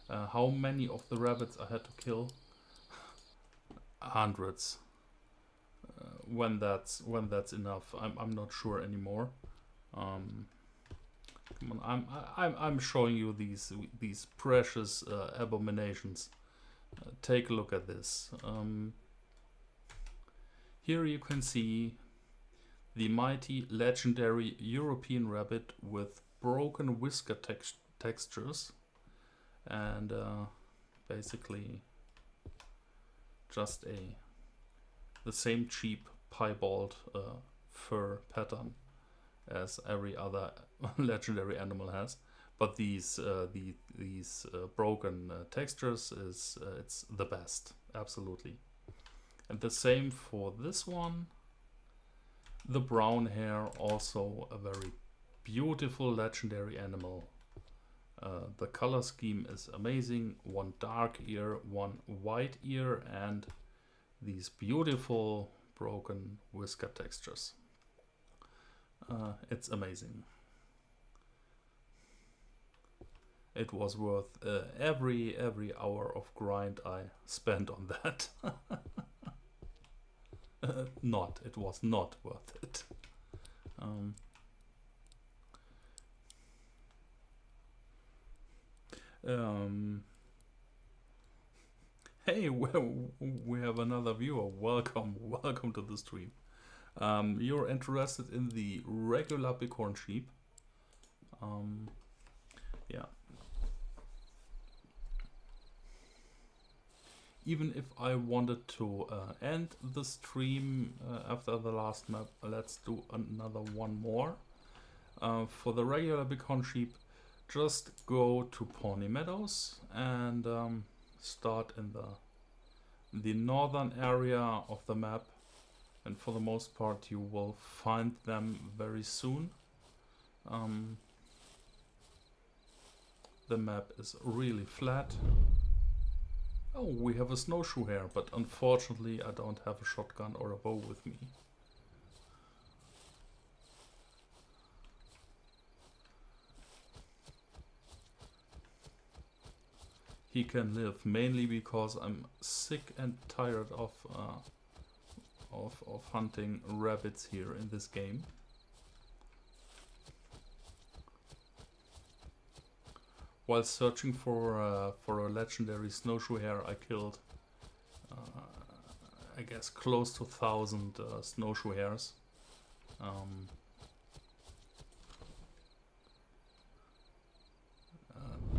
How many of the rabbits I had to kill? Hundreds. When that's enough, I'm not sure anymore. Come on, I'm showing you these precious abominations. Take a look at this. Here you can see the mighty legendary European rabbit with broken whisker textures, and basically just the same cheap piebald fur pattern as every other legendary animal has, but these broken textures it's the best, absolutely. And the same for this one. The brown hair, also a very beautiful legendary animal. The color scheme is amazing. One dark ear, one white ear, and these beautiful broken whisker textures. It's amazing. it was worth every hour of grind I spent on that. It was not worth it. Hey, we have another viewer. Welcome to the stream. You're interested in the regular bighorn sheep. Yeah. Even if I wanted to end the stream after the last map, let's do another one more. For the regular bighorn sheep, just go to Pawnee Meadows and start in the northern area of the map, and for the most part you will find them very soon. The map is really flat. Oh, we have a snowshoe here, but unfortunately I don't have a shotgun or a bow with me. He can live mainly because I'm sick and tired of hunting rabbits here in this game. While searching for a legendary snowshoe hare, I killed, I guess, close to 1,000 snowshoe hares.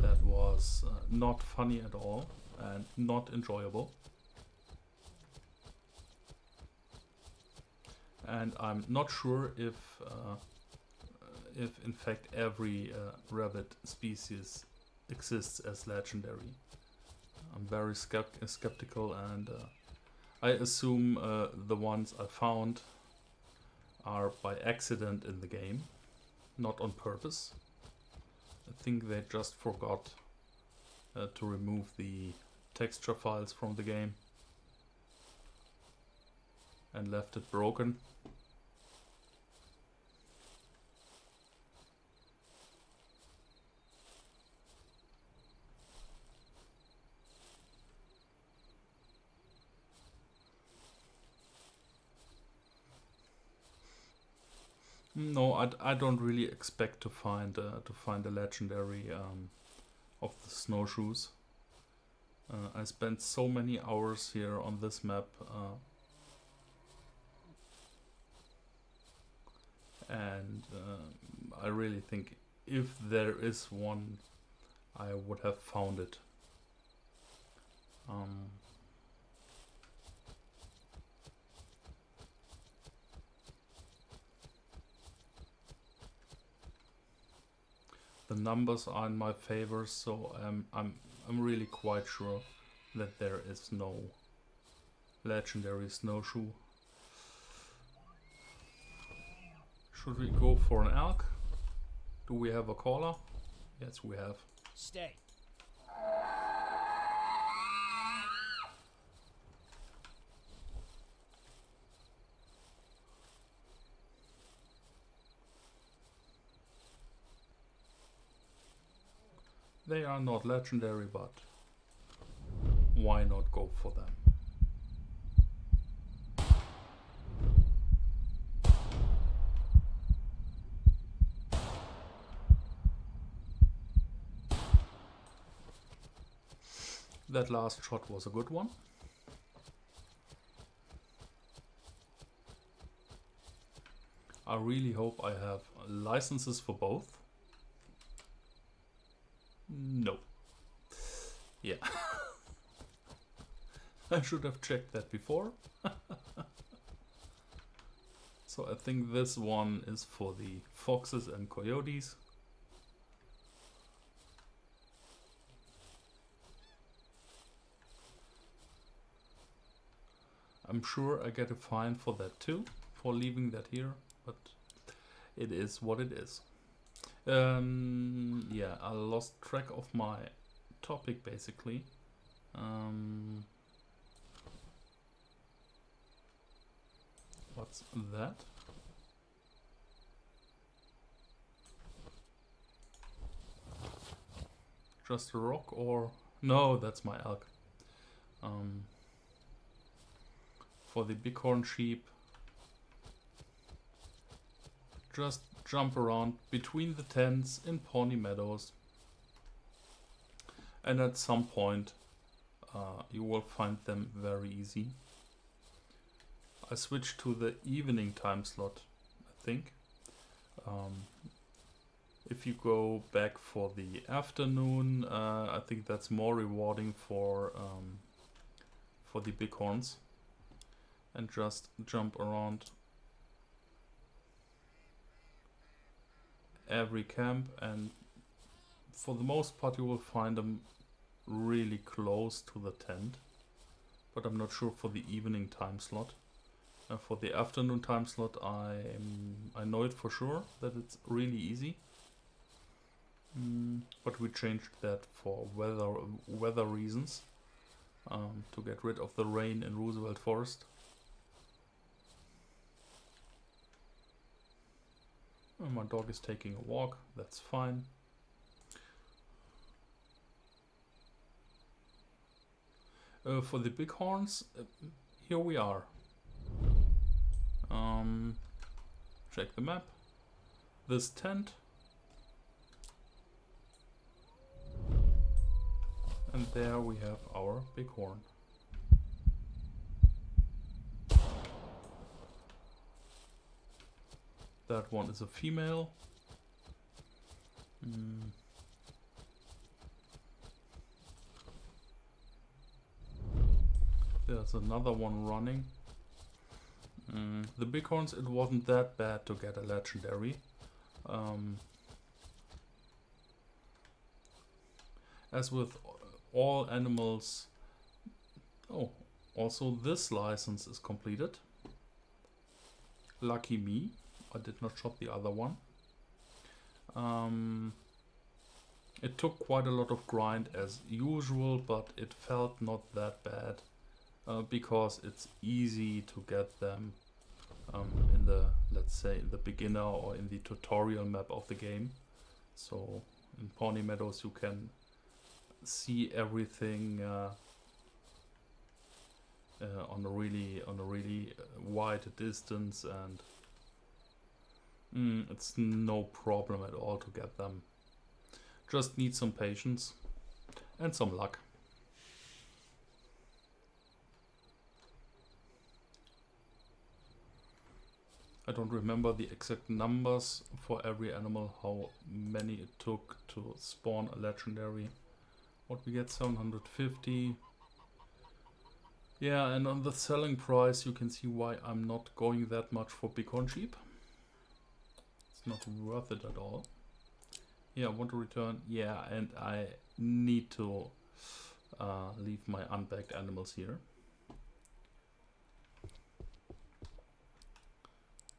That was not funny at all and not enjoyable. And I'm not sure if in fact every rabbit species exists as legendary. I'm very skeptical, and I assume the ones I found are by accident in the game, not on purpose. I think they just forgot to remove the texture files from the game and left it broken. No, I don't really expect to find a legendary of the snowshoes. I spent so many hours here on this map, and I really think if there is one, I would have found it. The numbers are in my favor, so I'm really quite sure that there is no legendary snowshoe. Should we go for an elk? Do we have a caller? Yes, we have. Stay. They are not legendary, but why not go for them? That last shot was a good one. I really hope I have licenses for both. No. Yeah. I should have checked that before. So I think this one is for the foxes and coyotes. I'm sure I get a fine for that too, for leaving that here, but it is what it is. Yeah, I lost track of my topic basically. What's that? Just a rock or... No, that's my elk. For the bighorn sheep, just jump around between the tents in Pawnee Meadows, and at some point you will find them very easy. I switched to the evening time slot, I think. If you go back for the afternoon, I think that's more rewarding for the bighorns. And just jump around every camp, and for the most part you will find them really close to the tent. But I'm not sure for the evening time slot. For the afternoon time slot, I know it for sure that it's really easy. But we changed that for weather reasons, to get rid of the rain in Roosevelt Forest. My dog is taking a walk, that's fine. For the bighorns, here we are. Check the map. This tent. And there we have our bighorn. That one is a female. There's another one running. The bighorns, it wasn't that bad to get a legendary. As with all animals... Oh, also this license is completed. Lucky me. I did not shot the other one. It took quite a lot of grind as usual, but it felt not that bad, because it's easy to get them in the, let's say, the beginner or in the tutorial map of the game. So in Pawnee Meadows you can see everything on a really wide distance, and it's no problem at all to get them. Just need some patience and some luck. I don't remember the exact numbers for every animal, how many it took to spawn a legendary. What we get, 750. Yeah, and on the selling price you can see why I'm not going that much for bighorn sheep. It's not worth it at all. Yeah, I want to return. Yeah, and I need to leave my unbagged animals here,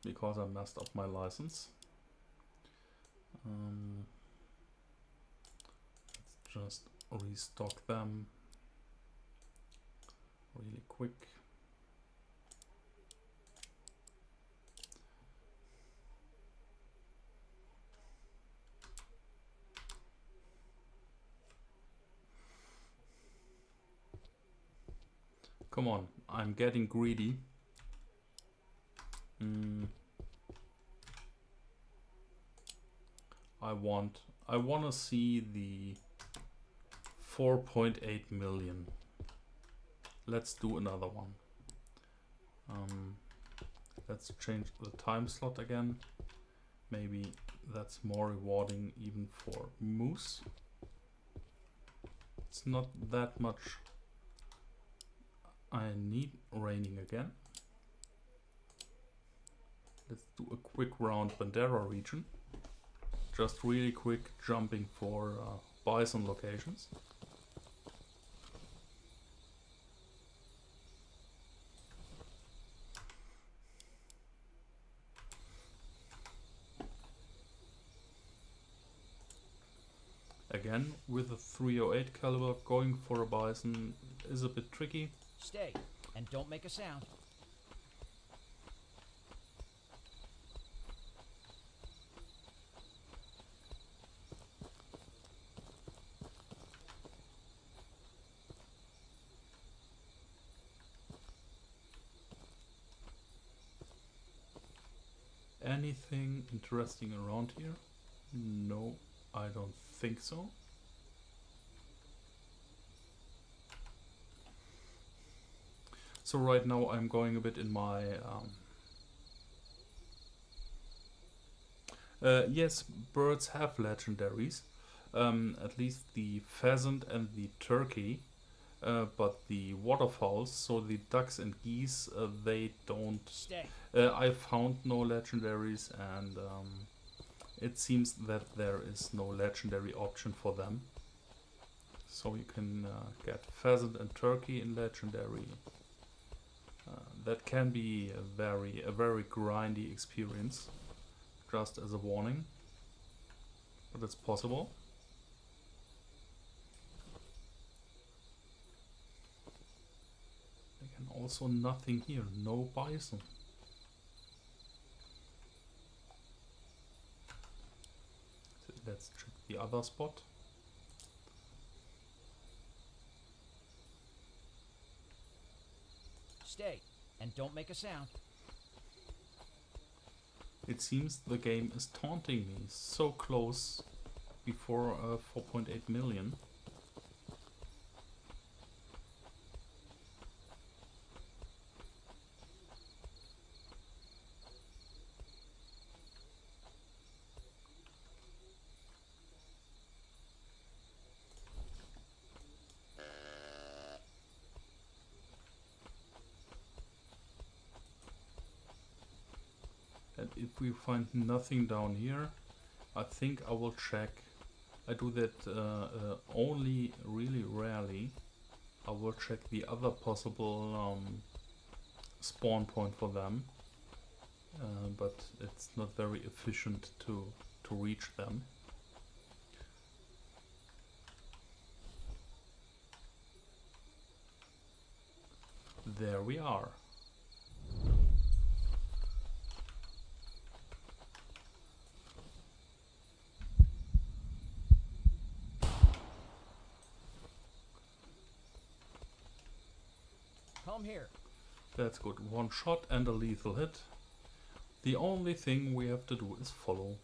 because I messed up my license. Let's just restock them really quick. Come on, I'm getting greedy. I want to see the 4.8 million. Let's do another one. Let's change the time slot again. Maybe that's more rewarding even for moose. It's not that much. I need raining again. Let's do a quick round Bandera region. Just really quick jumping for bison locations. Again, with a 308 caliber, going for a bison is a bit tricky. Stay, and don't make a sound. anything interesting around here? No, I don't think so. So right now I'm going a bit in my... yes, birds have legendaries. At least the pheasant and the turkey. But the waterfowls, so the ducks and geese, they don't. Stay. I found no legendaries, and it seems that there is no legendary option for them. So you can get pheasant and turkey in legendary. That can be a very grindy experience, just as a warning. But it's possible. And also nothing here, no bison. So let's check the other spot. Stay, and don't make a sound. It seems the game is taunting me. So close before 4.8 million. And if we find nothing down here, I think I will check. I do that only really rarely. I will check the other possible spawn point for them, but it's not very efficient to reach them. There we are. Come here. That's good. One shot and a lethal hit. The only thing we have to do is follow.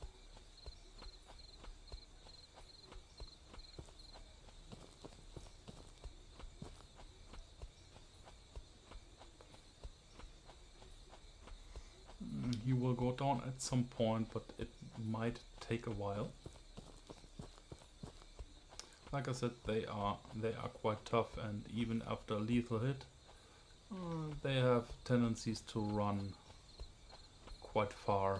He will go down at some point, but it might take a while. Like I said, they are quite tough, and even after a lethal hit, they have tendencies to run quite far.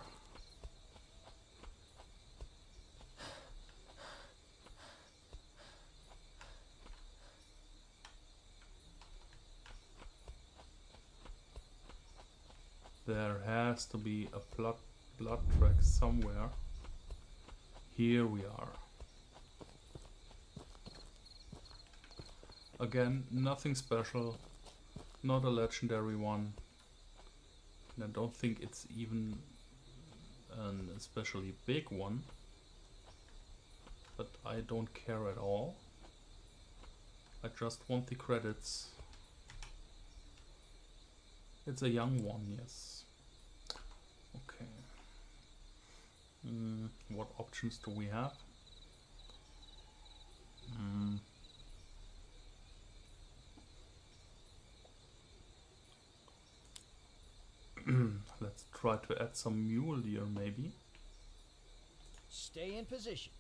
There has to be a blood track somewhere. Here we are. Again, nothing special. Not a legendary one. And I don't think it's even an especially big one. But I don't care at all. I just want the credits. It's a young one, yes. Okay. What options do we have? Let's try to add some mule deer, maybe. Stay in position.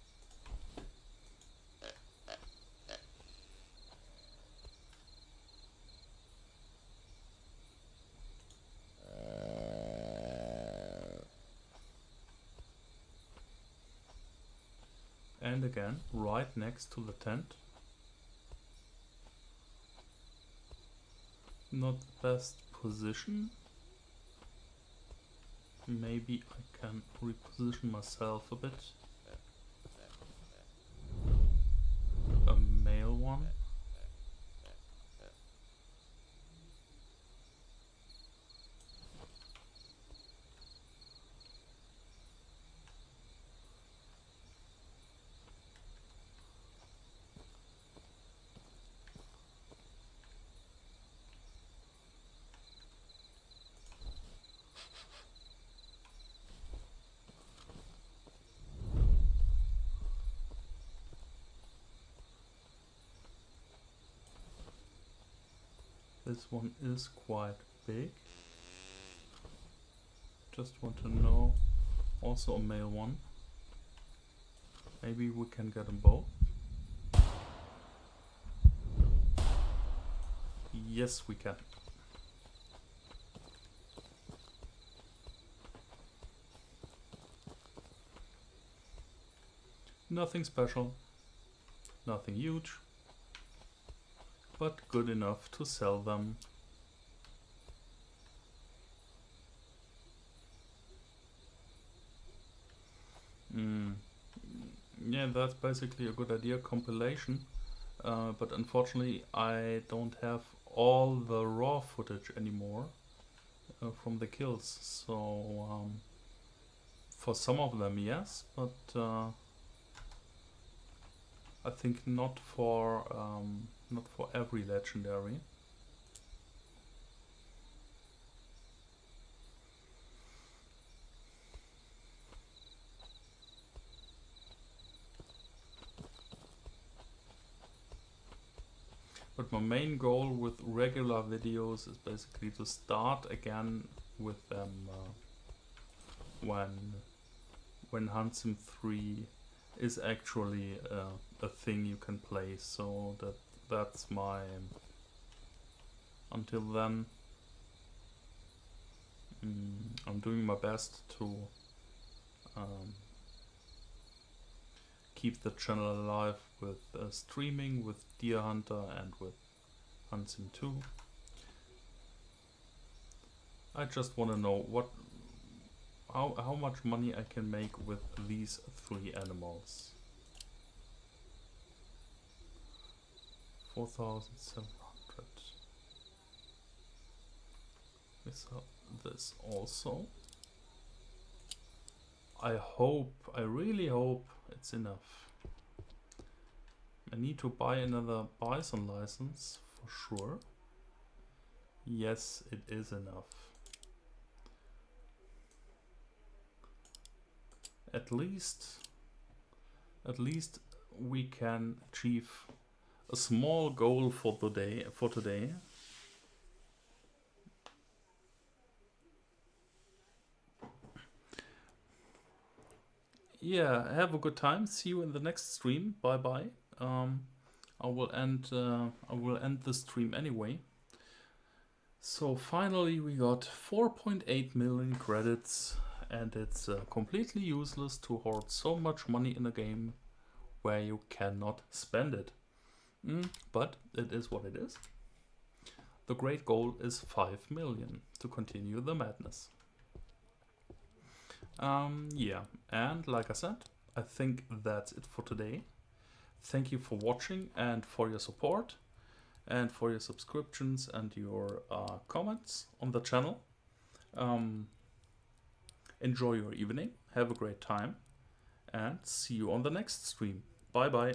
And again, right next to the tent. Not the best position. Maybe I can reposition myself a bit. A male one. This one is quite big. Just want to know. Also a male one. Maybe we can get them both. Yes, we can. Nothing special, nothing huge, but good enough to sell them. Yeah, that's basically a good idea, compilation, but unfortunately I don't have all the raw footage anymore from the kills, so for some of them yes, but I think not for every legendary. But my main goal with regular videos is basically to start again with them when Hunt Sim 3 is actually a thing you can play. So that's my. Until then, I'm doing my best to keep the channel alive with streaming, with Deer Hunter and with Hunt Sim 2. I just want to know how much money I can make with these 3 animals. 4,700. We sell this also. I really hope it's enough. I need to buy another bison license for sure. Yes, it is enough. At least we can achieve a small goal for today. Yeah, have a good time. See you in the next stream. Bye bye. I will end the stream anyway. So finally we got 4.8 million credits, and it's completely useless to hoard so much money in a game where you cannot spend it. But it is what it is. The great goal is 5 million to continue the madness. Yeah, and like I said, I think that's it for today. Thank you for watching and for your support and for your subscriptions and your comments on the channel. Enjoy your evening, have a great time, and see you on the next stream. Bye bye.